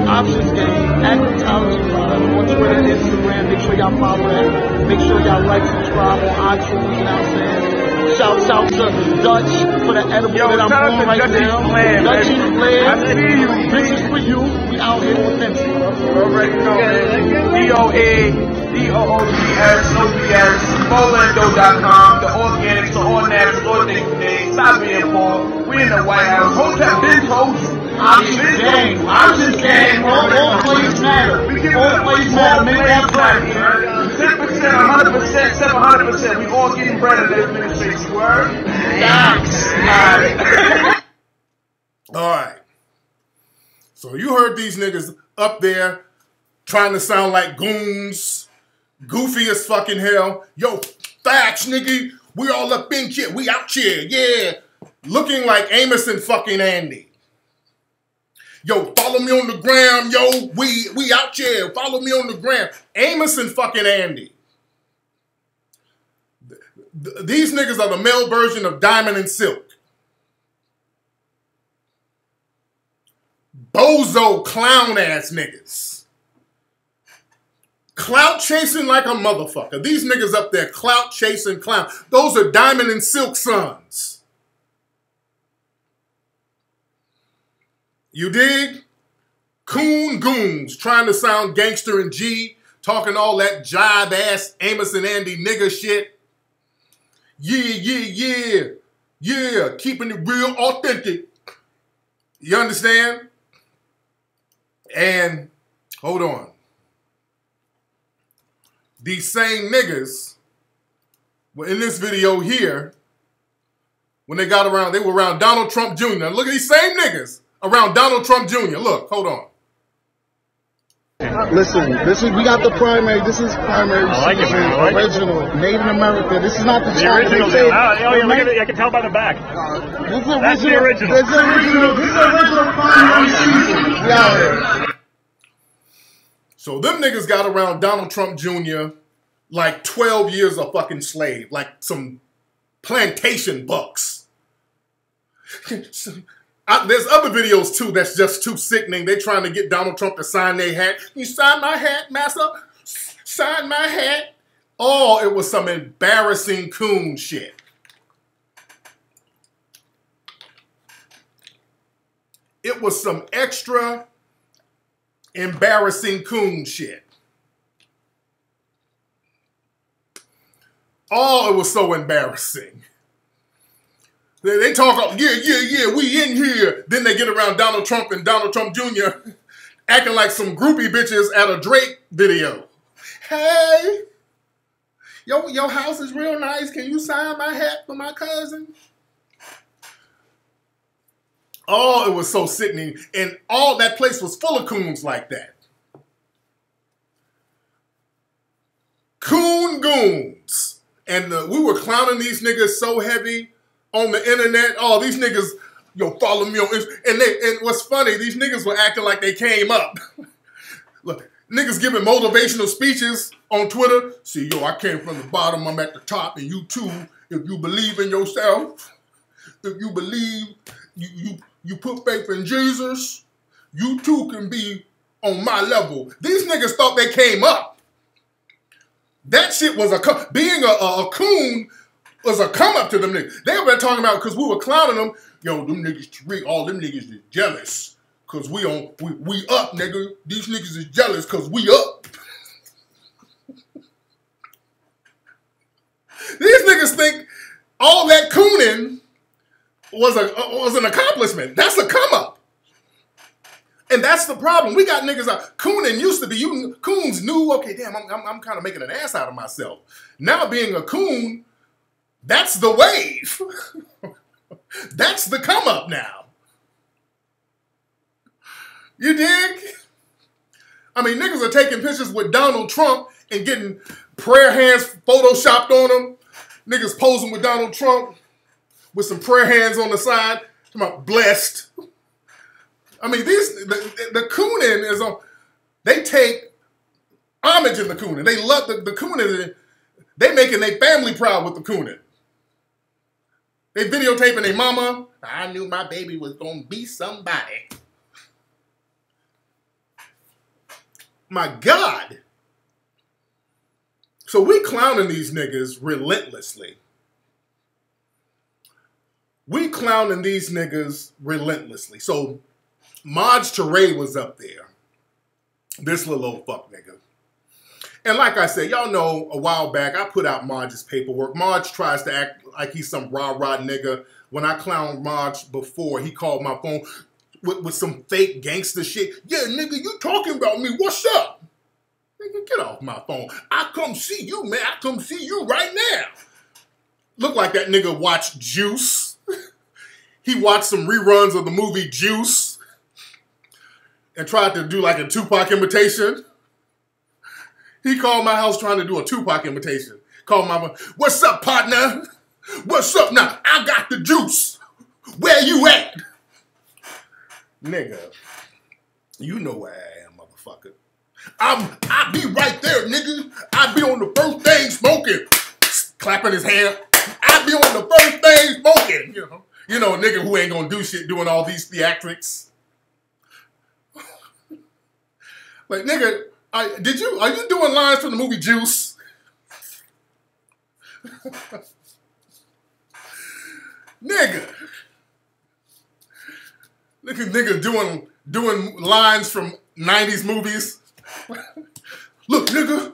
Options game, Agritology on Twitter and Instagram. Make sure y'all follow that. Make sure y'all like, subscribe on iTunes, you know what I'm saying? Shouts out to Dutch for the edible that I'm on right now. Dutchie's Flair. This is for you. We out here authentic. Already know, man. DOA, DOOGS, no BS, Molendo.com, the organics, the all natural, all things, stop being poor. We in the White House. Hotep been told you. Options gang. Options gang. All plays matter. All plays matter. Make that right. 10%, 100%, 700%. We all getting bread in the administration. Word? Facts. All right. So you heard these niggas up there trying to sound like goons, goofy as fucking hell. Yo, facts, nigga. We all up in here. We out here. Yeah. Looking like Amos and fucking Andy. Yo, follow me on the gram, yo. We out here. Follow me on the gram. Amos and fucking Andy. These niggas are the male version of Diamond and Silk. Bozo clown ass niggas. Clout chasing like a motherfucker. These niggas up there clout chasing clown. Those are Diamond and Silk sons. You dig? Coon goons trying to sound gangster and G, talking all that jive ass Amos and Andy nigga shit. Yeah, keeping it real authentic. You understand? And hold on. These same niggas were in this video here when they got around, they were around Donald Trump Jr. Now look at these same niggas around Donald Trump Jr. Look, hold on. Listen, we got the primary. This is primary. I like it, man. I like original, made in America. This is not the original. Oh, yeah, look at it. I can tell by the back. This is That's the original. This is original. This is original primary season. Yeah. So them niggas got around Donald Trump Jr. like 12 years of fucking slave, like some plantation bucks. There's other videos too that's just too sickening. They trying to get Donald Trump to sign their hat. You sign my hat, massa? Sign my hat? Oh, it was some embarrassing coon shit. it was some extra embarrassing coon shit. Oh, it was so embarrassing. They talk, yeah, we in here. Then they get around Donald Trump and Donald Trump Jr. acting like some groupie bitches at a Drake video. Hey, your house is real nice. Can you sign my hat for my cousin? Oh, it was so sickening. And all that place was full of coons like that. Coon goons. And we were clowning these niggas so heavy on the internet. Oh, these niggas, follow me on Instagram. And what's funny, these niggas were acting like they came up. Look, niggas giving motivational speeches on Twitter. See, I came from the bottom, I'm at the top, and you too, if you believe in yourself, if you believe, you put faith in Jesus, you too can be on my level. These niggas thought they came up. That shit was being a coon was a come up to them niggas. They were talking about, because we were clowning them, them niggas, all them niggas is jealous. Cause we up, nigga. These niggas is jealous cause we up. These niggas think all that cooning was an accomplishment. That's a come up. And that's the problem. We got niggas out. Cooning used to be, coons knew, okay, damn, I'm kind of making an ass out of myself. Now being a coon, that's the wave. That's the come up now. You dig? I mean, niggas are taking pictures with Donald Trump and getting prayer hands photoshopped on them. Niggas posing with Donald Trump with some prayer hands on the side. Talking about blessed. I mean, the cooning is on. They take homage in the cooning. They love the cooning. They making their family proud with the cooning. They videotaping their mama. I knew my baby was gonna be somebody. My God. So we clowning these niggas relentlessly. We clowning these niggas relentlessly. So Maj Toure was up there. This little old fuck nigga. And like I said, y'all know a while back, I put out Maj's paperwork. Maj tries to act like he's some rah-rah nigga. When I clowned Maj before, he called my phone with some fake gangster shit. Yeah, nigga, you talking about me. What's up? Nigga, get off my phone. I come see you, man. I come see you right now. Look like that nigga watched Juice. He watched some reruns of the movie Juice and tried to do like a Tupac imitation. He called my house trying to do a Tupac imitation. Called my mom, what's up, partner? What's up now? I got the juice. Where you at? Nigga, you know where I am, motherfucker. I be right there, nigga. I be on the first thing smoking. Clapping his hand. I be on the first thing smoking. You know, a nigga who ain't gonna do shit doing all these theatrics. Like, nigga, are you doing lines from the movie Juice? Nigga doing lines from 90s movies. Look, nigga,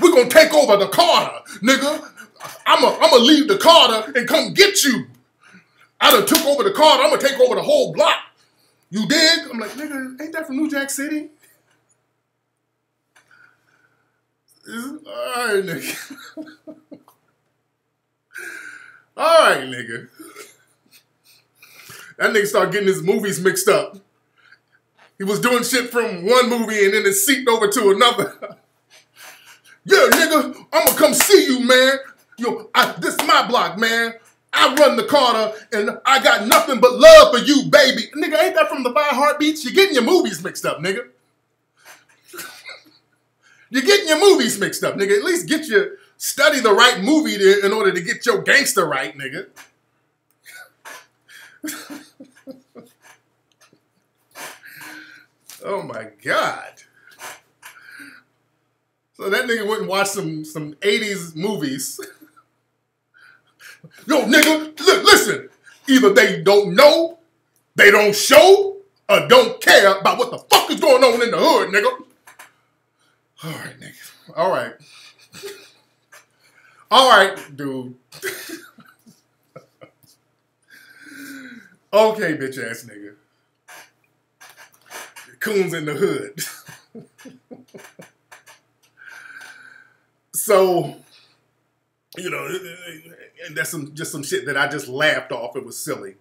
we're gonna take over the Carter, nigga. I'ma leave the Carter and come get you. I done took over the Carter, I'm gonna take over the whole block. You dig? I'm like, nigga, ain't that from New Jack City? Alright, nigga. Alright, nigga. That nigga started getting his movies mixed up. He was doing shit from one movie and then it seeped over to another. Yeah, nigga, I'm gonna come see you, man. This is my block, man. I run the Carter and I got nothing but love for you, baby. Nigga, ain't that from the 5 Heartbeats? You're getting your movies mixed up, nigga. You're getting your movies mixed up, nigga. At least study the right movie in order to get your gangster right, nigga. Oh my God. So that nigga went and watched some 80s movies. Yo, nigga, listen. Either they don't know They don't show or don't care about what the fuck is going on in the hood, nigga. All right, nigga. All right. All right, dude. Okay, bitch ass nigga. Goons in the hood. So, you know, and that's just some shit that I just laughed off. It was silly.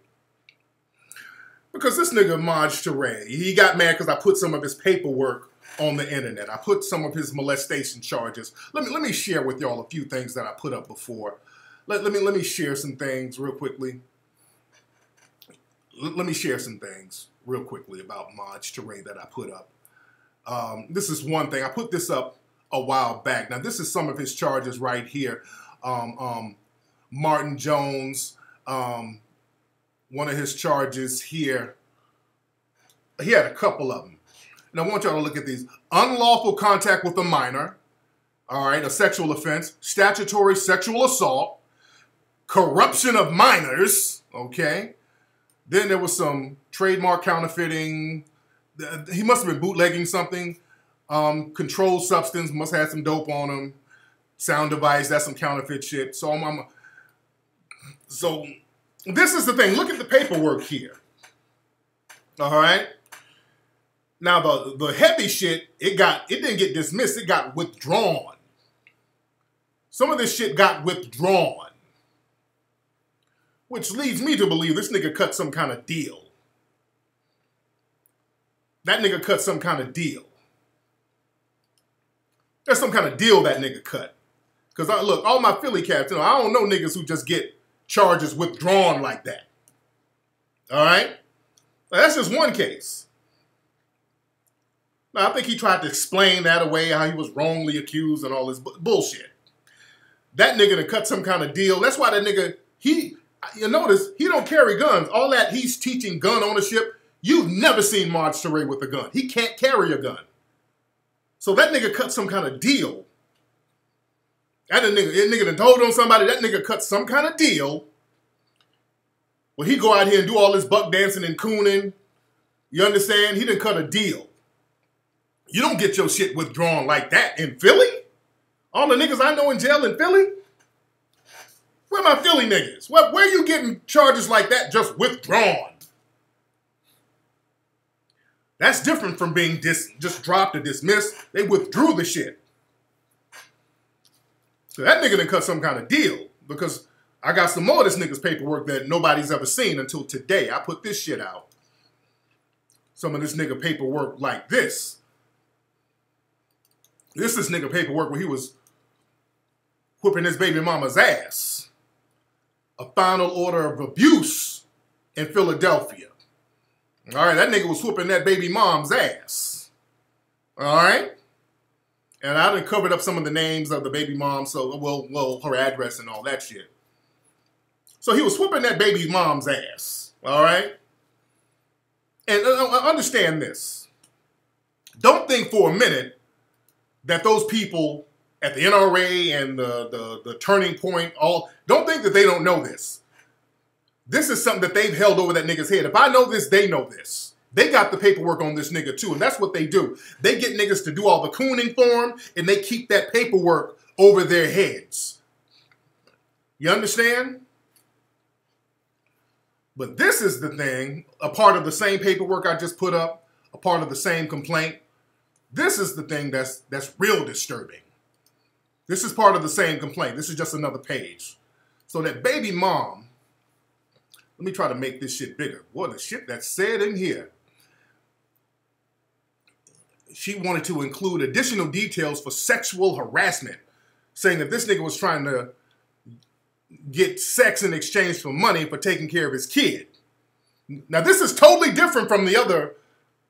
Because this nigga Maj Toure, he got mad because I put some of his paperwork on the internet. I put some of his molestation charges. Let me share with y'all a few things that I put up before. Let me share some things real quickly. Let me share some things real quickly about Maj Toure that I put up. This is one thing. I put this up a while back. Now, this is some of his charges right here. Martin Jones, one of his charges here. He had a couple of them. And I want y'all to look at these. Unlawful contact with a minor. All right, a sexual offense. Statutory sexual assault. Corruption of minors. Okay. Then there was some trademark counterfeiting. He must have been bootlegging something. Controlled substance, must have had some dope on him. Sound device, that's some counterfeit shit. So so this is the thing. Look at the paperwork here. All right. Now the heavy shit, it didn't get dismissed. It got withdrawn. Some of this shit got withdrawn, which leads me to believe this nigga cut some kind of deal. That nigga cut some kind of deal. There's some kind of deal that nigga cut. Because, look, all my Philly cats, you know, I don't know niggas who just get charges withdrawn like that. All right? Now, that's just one case. Now, I think he tried to explain that away, how he was wrongly accused and all this bullshit. That nigga done cut some kind of deal. That's why that nigga, you notice, he don't carry guns. All that he's teaching gun ownership, you've never seen Maj Toure with a gun. He can't carry a gun. So that nigga cut some kind of deal. That nigga done told on somebody, that nigga cut some kind of deal where he go out here and do all this buck dancing and cooning. You understand? He done cut a deal. You don't get your shit withdrawn like that in Philly. All the niggas I know in jail in Philly. Where my Philly niggas? Where you getting charges like that just withdrawn? That's different from being just dropped or dismissed. They withdrew the shit. So that nigga done cut some kind of deal because I got some more of this nigga's paperwork that nobody's ever seen until today. I put this shit out. Some of this nigga paperwork like this. This is nigga paperwork where he was whipping his baby mama's ass. A final order of abuse in Philadelphia. All right, that nigga was whooping that baby mom's ass. All right? And I done covered up some of the names of the baby mom, so, well, her address and all that shit. So he was whooping that baby mom's ass. All right? And understand this. Don't think for a minute that those people at the NRA and the Turning Point, don't think that they don't know this. This is something that they've held over that nigga's head. If I know this, they know this. They got the paperwork on this nigga too, and that's what they do. They get niggas to do all the cooning for them, and they keep that paperwork over their heads. You understand? But this is the thing, a part of the same paperwork I just put up, a part of the same complaint. This is the thing that's real disturbing. This is part of the same complaint. This is just another page. So that baby mom, let me try to make this shit bigger. Boy, the shit that's said in here. She wanted to include additional details for sexual harassment, saying that this nigga was trying to get sex in exchange for money for taking care of his kid. Now, this is totally different from the other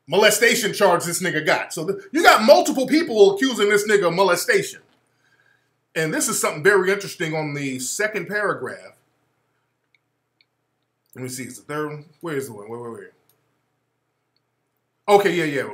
molestation charge this nigga got. So you got multiple people accusing this nigga of molestation. And this is something very interesting on the second paragraph. Let me see, it's the third one. Where is the one? Where? Okay, yeah.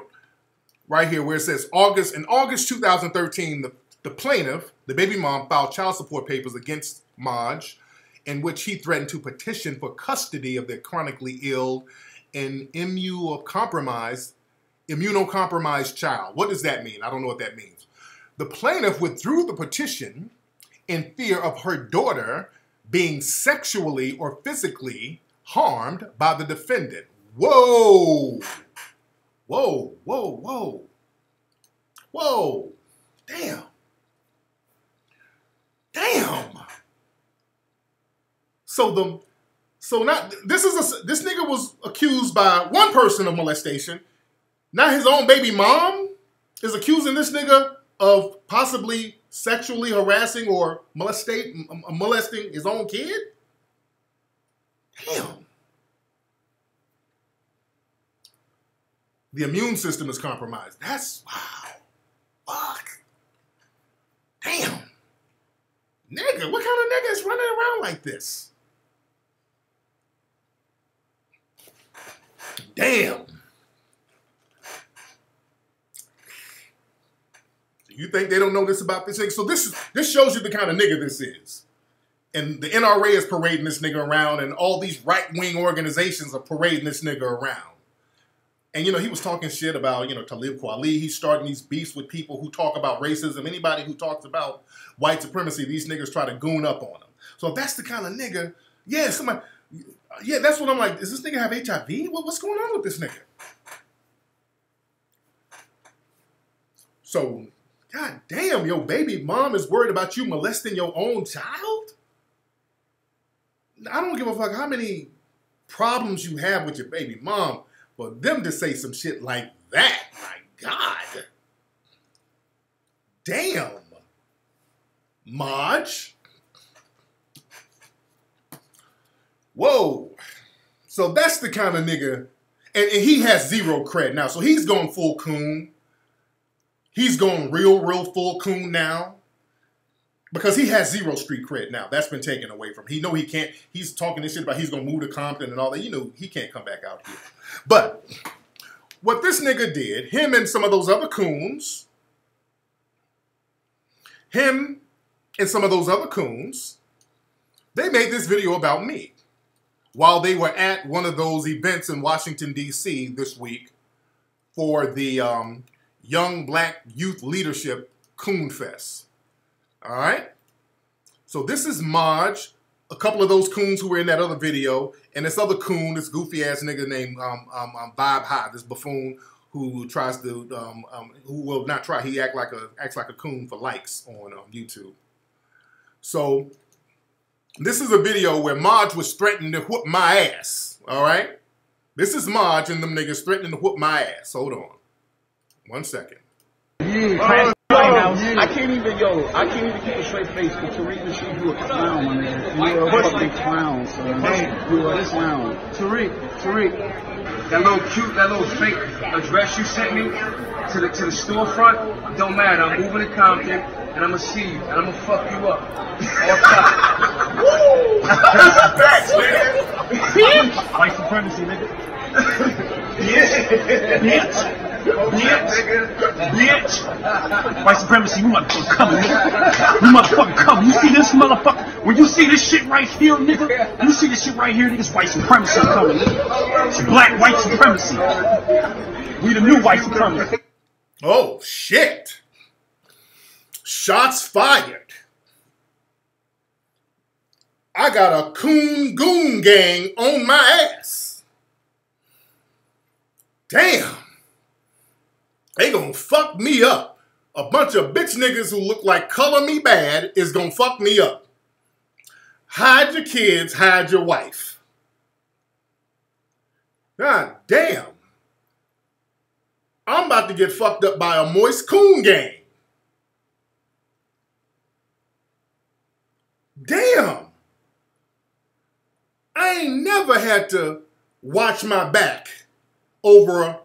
Right here where it says in August 2013, the plaintiff, the baby mom, filed child support papers against Maj, in which he threatened to petition for custody of their chronically ill an immunocompromised child. What does that mean? I don't know what that means. The plaintiff withdrew the petition in fear of her daughter being sexually or physically harmed by the defendant. Whoa! Whoa, whoa, whoa. Whoa. Damn. Damn. This nigga was accused by one person of molestation. Now his own baby mom is accusing this nigga of possibly sexually harassing or molesting his own kid? Damn. The immune system is compromised. That's wow. Fuck. Damn. Nigga, what kind of nigga is running around like this? Damn. You think they don't know this about this nigga? So this shows you the kind of nigga this is. And the NRA is parading this nigga around, and all these right-wing organizations are parading this nigga around. And, you know, he was talking shit about, you know, Talib Kweli. He's starting these beefs with people who talk about racism. Anybody who talks about white supremacy, these niggas try to goon up on him. So if that's the kind of nigga, yeah, that's what I'm like. Does this nigga have HIV? What's going on with this nigga? So, god damn, your baby mom is worried about you molesting your own child? I don't give a fuck how many problems you have with your baby mom. For them to say some shit like that, my God. Damn. Marge. Whoa. So that's the kind of nigga, and he has zero cred now. So he's going full coon. He's going real full coon now. Because he has zero street cred now. That's been taken away from him. He know he can't. He's talking this shit about he's going to move to Compton and all that. You know, he can't come back out here. But what this nigga did, him and some of those other coons, they made this video about me while they were at one of those events in Washington, D.C. this week for the Young Black Youth Leadership Coon Fest. All right? So this is Marge, a couple of those coons who were in that other video, and this other coon, this goofy-ass nigga named Bob High, this buffoon who tries to, who will not try, he acts like a coon for likes on YouTube. So this is a video where Marge was threatening to whoop my ass, all right? This is Marge and them niggas threatening to whoop my ass. Hold on. 1 second. I can't even keep a straight face with Tariq Nasheed. You a clown, my nigga. You a fucking clown, son. You a clown. Tariq, that little fake address you sent me to the storefront, don't matter. I'm moving to Compton, and I'm gonna see you, and I'm gonna fuck you up. All time. Woo! That's facts, nigga. White supremacy, nigga. Bitch. White supremacy, you motherfucker coming, nigga. You motherfucker coming. You see this motherfucker? When you see this shit right here, nigga, you see this shit right here, nigga, it's white supremacy coming, nigga. It's black white supremacy. We the new white supremacy. Oh, shit. Shots fired. I got a coon goon gang on my ass. Damn. They gonna fuck me up. A bunch of bitch niggas who look like Color Me Bad is gonna fuck me up. Hide your kids, hide your wife. God damn. I'm about to get fucked up by a moist coon gang. Damn. I ain't never had to watch my back over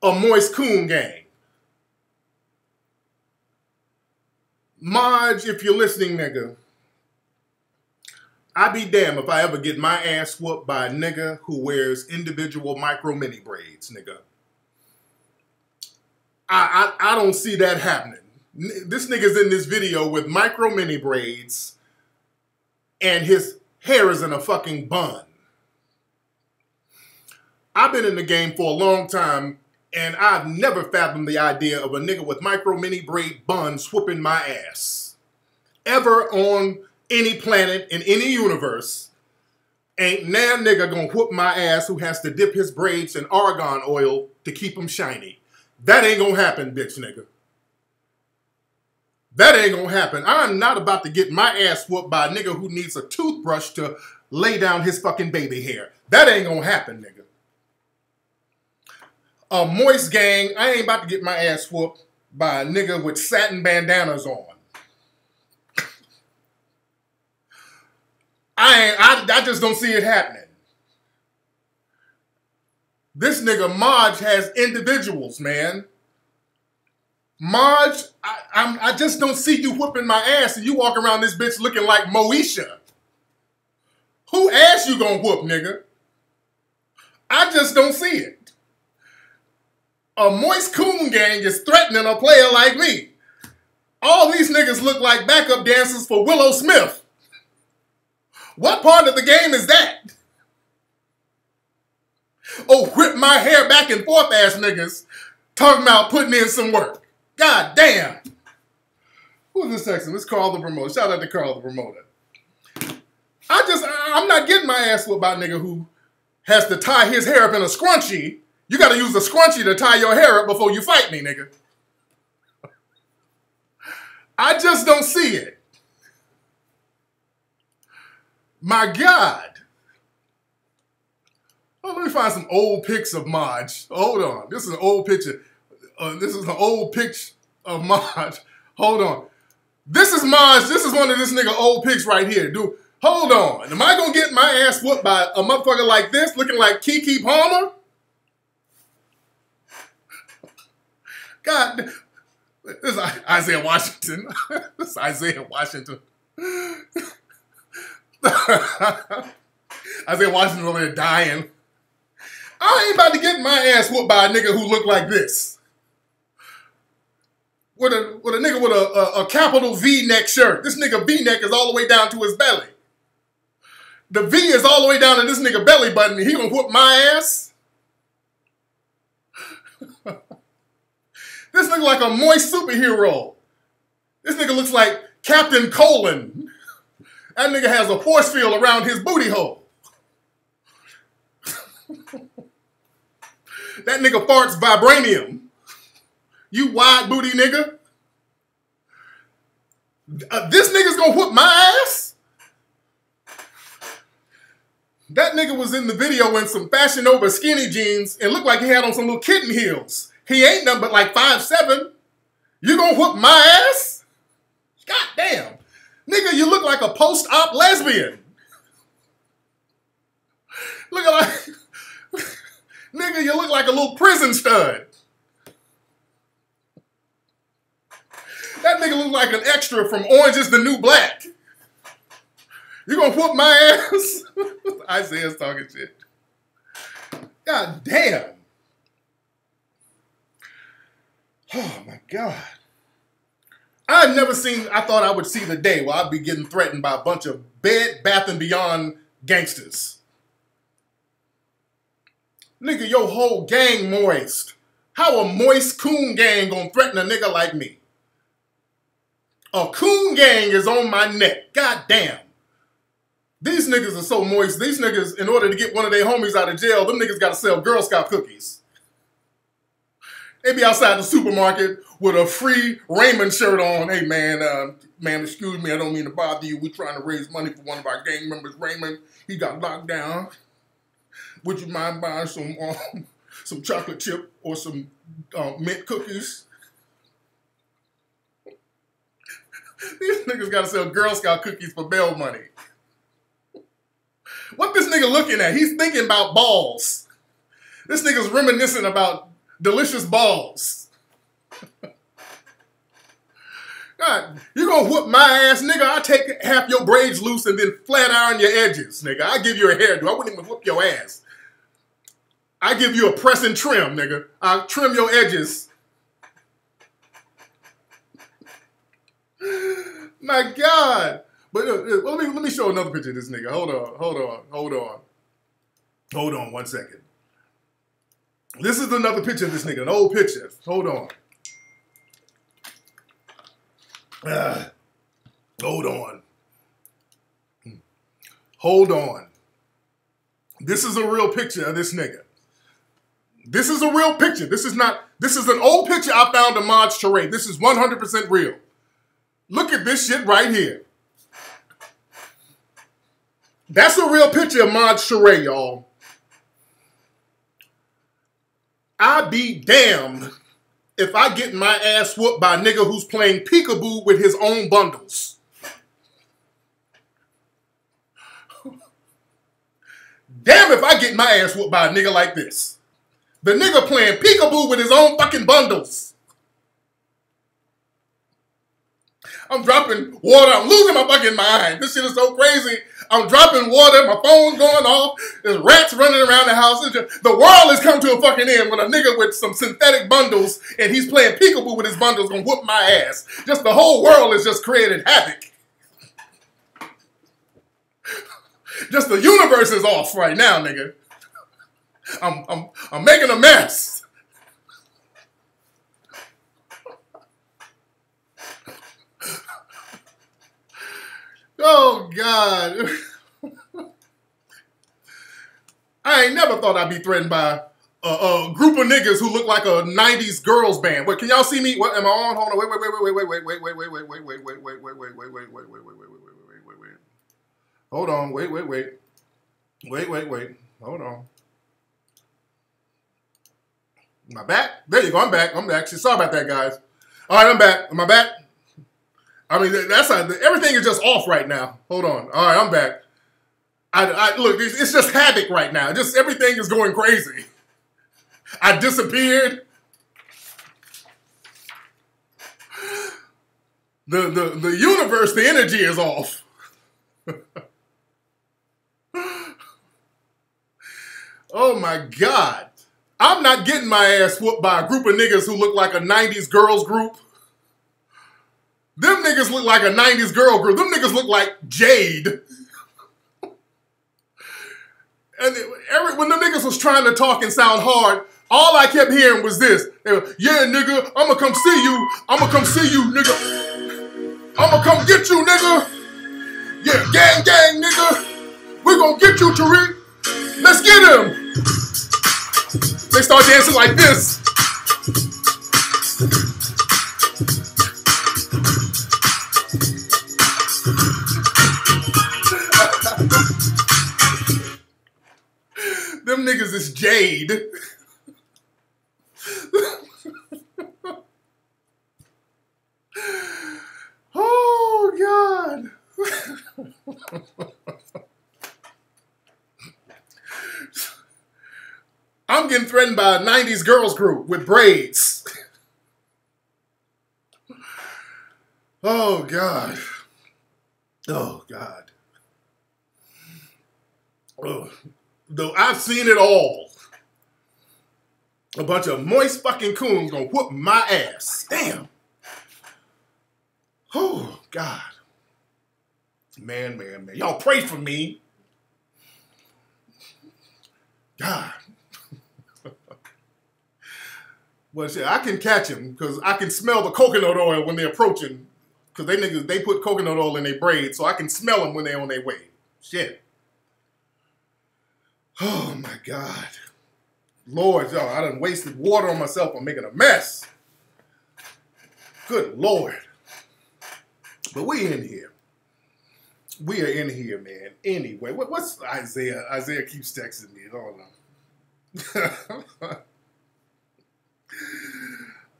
a moist coon gang. Marge, if you're listening, nigga, I be damned if I ever get my ass whooped by a nigga who wears individual micro mini braids, nigga. I don't see that happening. This nigga's in this video with micro mini braids and his hair is in a fucking bun. I've been in the game for a long time, and I've never fathomed the idea of a nigga with micro mini braid buns whooping my ass. Ever on any planet in any universe, ain't now nigga gonna whoop my ass who has to dip his braids in argan oil to keep them shiny. That ain't gonna happen, bitch nigga. That ain't gonna happen. I'm not about to get my ass whooped by a nigga who needs a toothbrush to lay down his fucking baby hair. That ain't gonna happen, nigga. A moist gang, I ain't about to get my ass whooped by a nigga with satin bandanas on. I just don't see it happening. This nigga Maj has individuals, man. Maj, I just don't see you whooping my ass and you walk around this bitch looking like Moesha. Who ass you gonna whoop, nigga? I just don't see it. A moist coon gang is threatening a player like me. All these niggas look like backup dancers for Willow Smith. What part of the game is that? Oh, whip my hair back and forth ass niggas talking about putting in some work. God damn. Who's this section? It's Carl the Promoter. Shout out to Carl the Promoter. I'm not getting my ass whooped by a nigga who has to tie his hair up in a scrunchie. You got to use a scrunchie to tie your hair up before you fight me, nigga. I just don't see it. My God. Oh, let me find some old pics of Maj. Hold on. This is an old picture. This is an old picture of Maj. Hold on. This is Maj. This is one of this nigga old pics right here. Dude, hold on. Am I going to get my ass whooped by a motherfucker like this looking like Keke Palmer? God. This is Isaiah Washington. This is Isaiah Washington. Isaiah Washington over there dying. I ain't about to get my ass whooped by a nigga who look like this. With a nigga with a capital V-neck shirt. This nigga V-neck is all the way down to his belly. The V is all the way down to this nigga belly button and he gonna whoop my ass? This nigga like a moist superhero. This nigga looks like Captain Colon. That nigga has a force field around his booty hole. That nigga farts vibranium. You wide booty nigga. This nigga's gonna whoop my ass? That nigga was in the video in some Fashion Nova skinny jeans and looked like he had on some little kitten heels. He ain't nothing but like 5'7". You gonna whoop my ass? God damn. Nigga, you look like a post-op lesbian. Look like, nigga, you look like a little prison stud. That nigga look like an extra from Orange is the New Black. You gonna whoop my ass? Isaiah's talking shit. God damn. Oh my God. I thought I would see the day where I'd be getting threatened by a bunch of Bed Bath & Beyond gangsters. Nigga, your whole gang moist. How a moist coon gang gonna threaten a nigga like me? A coon gang is on my neck. God damn. These niggas are so moist. These niggas, in order to get one of their homies out of jail, them niggas gotta sell Girl Scout cookies. They be outside the supermarket with a free Raymond shirt on. Hey, man, excuse me, I don't mean to bother you. We're trying to raise money for one of our gang members, Raymond. He got locked down. Would you mind buying some chocolate chip or some mint cookies? These niggas got to sell Girl Scout cookies for bail money. What this nigga looking at? He's thinking about balls. This nigga's reminiscing about delicious balls. God, you gonna whoop my ass, nigga? I take half your braids loose and then flat iron your edges, nigga. I give you a hairdo. I wouldn't even whoop your ass. I give you a press and trim, nigga. I'll trim your edges. My God. But let me show another picture of this nigga. Hold on 1 second. This is another picture of this nigga, an old picture. Hold on. Hold on. Hold on. This is a real picture of this nigga. This is a real picture. This is an old picture I found of Mod Charade. This is 100% real. Look at this shit right here. That's a real picture of Mod Charade, y'all. I be damned if I get my ass whooped by a nigga who's playing peekaboo with his own bundles. Damn if I get my ass whooped by a nigga like this. The nigga playing peekaboo with his own fucking bundles. I'm dropping water. I'm losing my fucking mind. This shit is so crazy. I'm dropping water. My phone's going off. There's rats running around the house. The world has come to a fucking end when a nigga with some synthetic bundles and he's playing peekaboo with his bundles gonna whoop my ass. Just the whole world has just created havoc. Just the universe is off right now, nigga. I'm making a mess. Oh, God. I ain't never thought I'd be threatened by a group of niggas who look like a 90s girls band. Wait, can y'all see me? What am I on? Hold on. Wait. Hold on. Wait. Hold on. Am I back? There you go. I'm back. Sorry about that, guys. All right, I'm back. Am I back? I mean, everything is just off right now. Hold on. All right, I'm back. Look, it's just havoc right now. Just everything is going crazy. I disappeared. The universe, the energy is off. Oh my God. I'm not getting my ass whooped by a group of niggas who look like a 90s girls group. Them niggas look like a 90s girl group. Them niggas look like Jade. And when the niggas was trying to talk and sound hard, all I kept hearing was this. They were, yeah, nigga, I'ma come see you. I'ma come see you, nigga. I'ma come get you, nigga. Yeah, gang, nigga. We gonna get you, Tariq. Let's get him. They start dancing like this. Them niggas is Jade. Oh, God. I'm getting threatened by a 90s girls group with braids. Oh, God. Oh, God. Oh. Though I've seen it all. A bunch of moist fucking coons gonna whoop my ass. Damn. Oh, God. Man. Y'all pray for me. God. Well, shit, I can catch them because I can smell the coconut oil when they're approaching. Because they put coconut oil in their braids, so I can smell them when they're on their way. Shit. Oh, my God. Lord, y'all, I done wasted water on myself. I'm making a mess. Good Lord. But we in here. We are in here, man. Anyway, what's Isaiah? Isaiah keeps texting me. I don't know.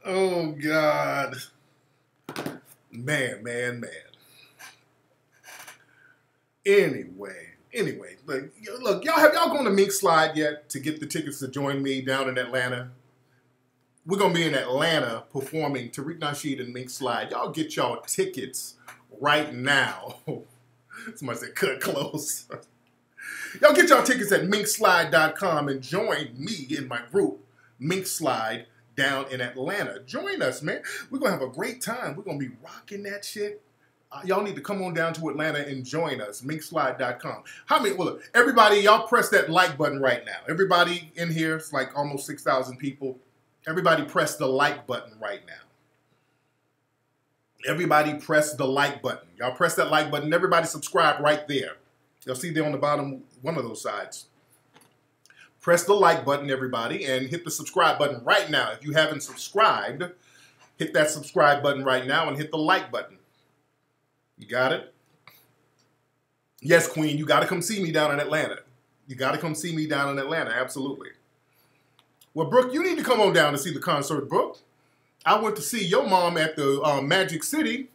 Oh, God. Man. Anyway, look, have y'all gone to Mink Slide yet to get the tickets to join me down in Atlanta? We're going to be in Atlanta performing Tariq Nasheed and Mink Slide. Y'all get y'all tickets right now. Somebody said cut close. Y'all get y'all tickets at minkslide.com and join me in my group, Mink Slide, down in Atlanta. Join us, man. We're going to have a great time. We're going to be rocking that shit. Y'all need to come on down to Atlanta and join us. Minkslide.com. How many? Well, look, everybody, y'all press that like button right now. Everybody in here, it's like almost 6,000 people. Everybody press the like button right now. Everybody press the like button. Y'all press that like button. Everybody subscribe right there. You'll see there on the bottom, one of those sides. Press the like button, everybody, and hit the subscribe button right now. If you haven't subscribed, hit that subscribe button right now and hit the like button. You got it? Yes, Queen, you got to come see me down in Atlanta. You got to come see me down in Atlanta, absolutely. Well, Brooke, you need to come on down to see the concert, Brooke. I went to see your mom at the Magic City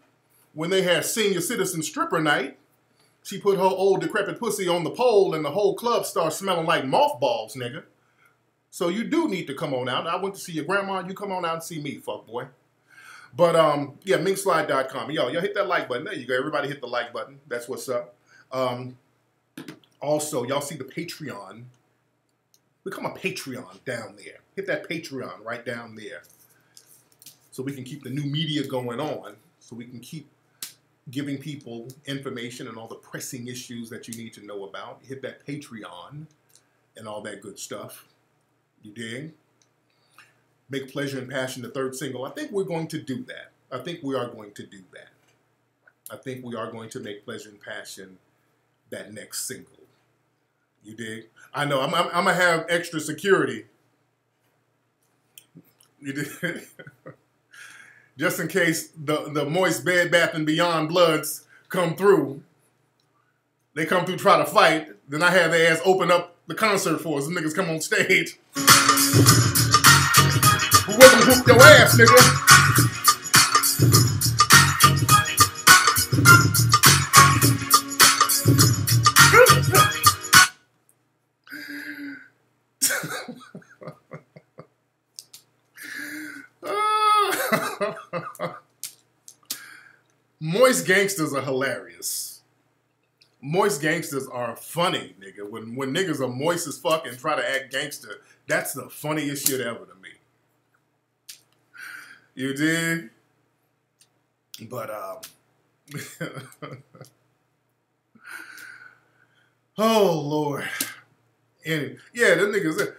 when they had senior citizen stripper night. She put her old decrepit pussy on the pole and the whole club started smelling like mothballs, nigga. So you do need to come on out. I went to see your grandma. You come on out and see me, fuck boy. But, yeah, minkslide.com. Y'all hit that like button. There you go. Everybody hit the like button. That's what's up. Also, y'all see the Patreon. Become a Patreon down there. Hit that Patreon right down there. So we can keep the new media going on. So we can keep giving people information and all the pressing issues that you need to know about. Hit that Patreon and all that good stuff. You dig? Make Pleasure and Passion the third single. I think we're going to do that. I think we are going to do that. I think we are going to make Pleasure and Passion that next single. You dig? I know. I'm going to have extra security. You dig? Just in case the moist Bed Bath & Beyond Bloods come through. They come through, try to fight. Then I have their ass open up the concert for us. Them niggas come on stage. Who wasn't whoop your ass, nigga? Moist gangsters are hilarious. Moist gangsters are funny, nigga. When niggas are moist as fuck and try to act gangster, that's the funniest shit ever to me. You dig? But, oh, Lord. And, yeah, them niggas,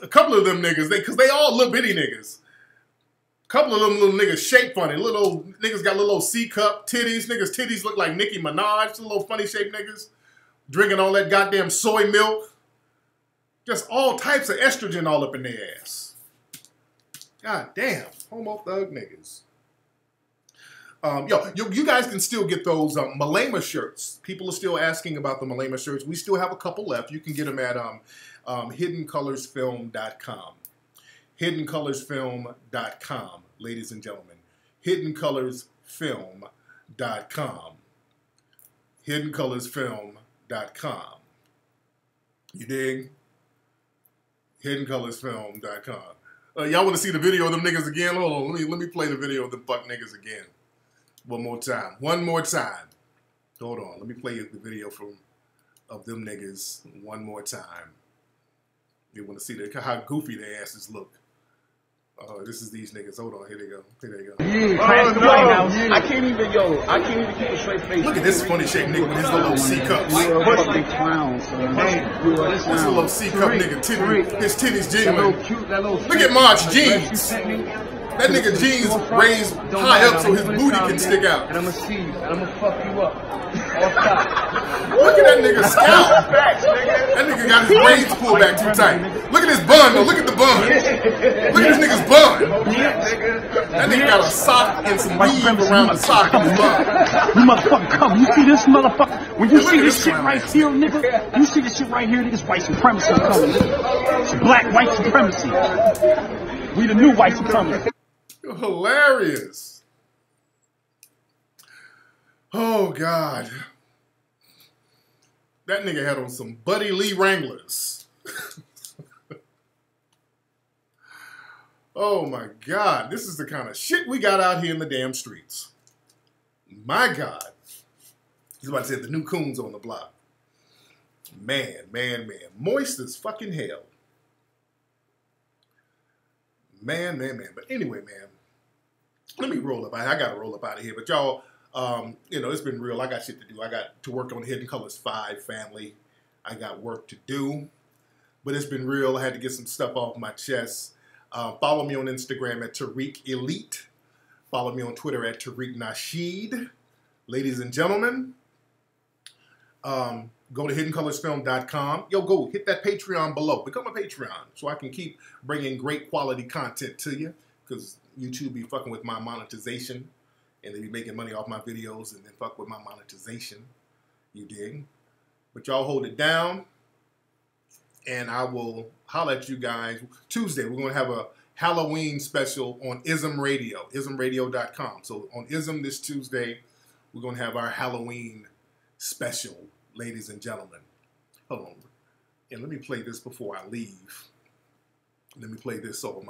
a couple of them niggas, because they all little bitty niggas. Couple of them little niggas shape funny. Little old niggas got little old C-cup titties. Niggas' titties look like Nicki Minaj. Little funny shaped niggas. Drinking all that goddamn soy milk. Just all types of estrogen all up in their ass. God damn. Homo thug niggas. You guys can still get those Malema shirts. People are still asking about the Malema shirts. We still have a couple left. You can get them at hiddencolorsfilm.com. hiddencolorsfilm.com, ladies and gentlemen. hiddencolorsfilm.com. hiddencolorsfilm.com. You dig? hiddencolorsfilm.com. Y'all want to see the video of them niggas again? Hold on, let me play the video of them fuck niggas again. One more time. Hold on, let me play the video of them niggas one more time. You want to see how goofy their asses look. This is these niggas. Hold on, here they go. I can't even keep a straight face. Look at this funny shaped nigga with his little C-cups. This little C-cup nigga, his titties jiggling. Look at March jeans. That nigga jeans raised high up so his booty can stick out. And I'ma see you, and I'ma fuck you up. Look at that nigga's scalp. That nigga got his braids pulled back too tight. Look at his bun, though. Look at the bun. Look at this nigga's bun. That nigga got a sock and some weave around the sock of his bun. You motherfucker come. You see this motherfucker? When you see this shit right here, nigga, you see this shit right here, nigga, it's white supremacy coming, nigga. It's black white supremacy. We the new white supremacy. You're hilarious. Oh, God. That nigga had on some Buddy Lee Wranglers. Oh, my God. This is the kind of shit we got out here in the damn streets. My God. He's about to say the new coons on the block. Man. Moist as fucking hell. Man. But anyway, man. let me roll up. I got to roll up out of here. But y'all, you know, it's been real. I got shit to do. I got to work on Hidden Colors 5 family. I got work to do. But it's been real. I had to get some stuff off my chest. Follow me on Instagram at Tariq Elite. Follow me on Twitter at Tariq Nasheed. Ladies and gentlemen, go to hiddencolorsfilm.com. Yo, go hit that Patreon below. Become a Patreon so I can keep bringing great quality content to you, because YouTube be fucking with my monetization and they be making money off my videos and then fuck with my monetization. You dig? But y'all hold it down, and I will holler at you guys. Tuesday, we're going to have a Halloween special on ISM Radio, ismradio.com. So on ISM this Tuesday, we're going to have our Halloween special, ladies and gentlemen. Hold on. And let me play this before I leave. Let me play this so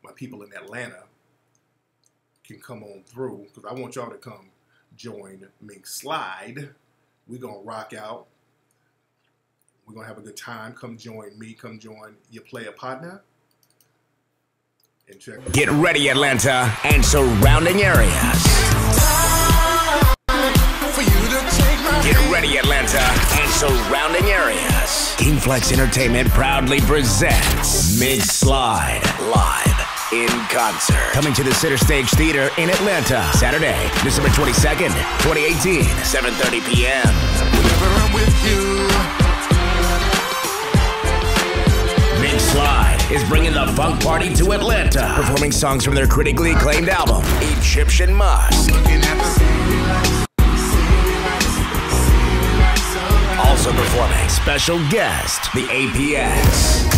my people in Atlanta can come on through, because I want y'all to come join Mink Slide. We're going to rock out. We're going to have a good time. Come join me. Come join your player partner. And check. Get ready, Atlanta and surrounding areas. Get ready, Atlanta and surrounding areas. King Flex Entertainment proudly presents Mink Slide live in concert. Coming to the Center Stage Theater in Atlanta, Saturday, December 22nd, 2018, 7:30 p.m. Whenever I'm with you. Mink Slide is bringing the funk party to Atlanta, performing songs from their critically acclaimed album, Egyptian Musk. Also performing special guest, the APX.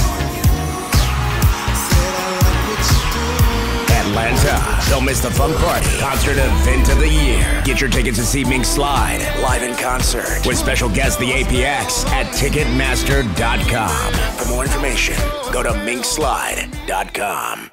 Atlanta, don't miss the funk party concert event of the year. Get your tickets to see Mink Slide live in concert with special guest, the APX, at Ticketmaster.com. For more information, go to minkslide.com.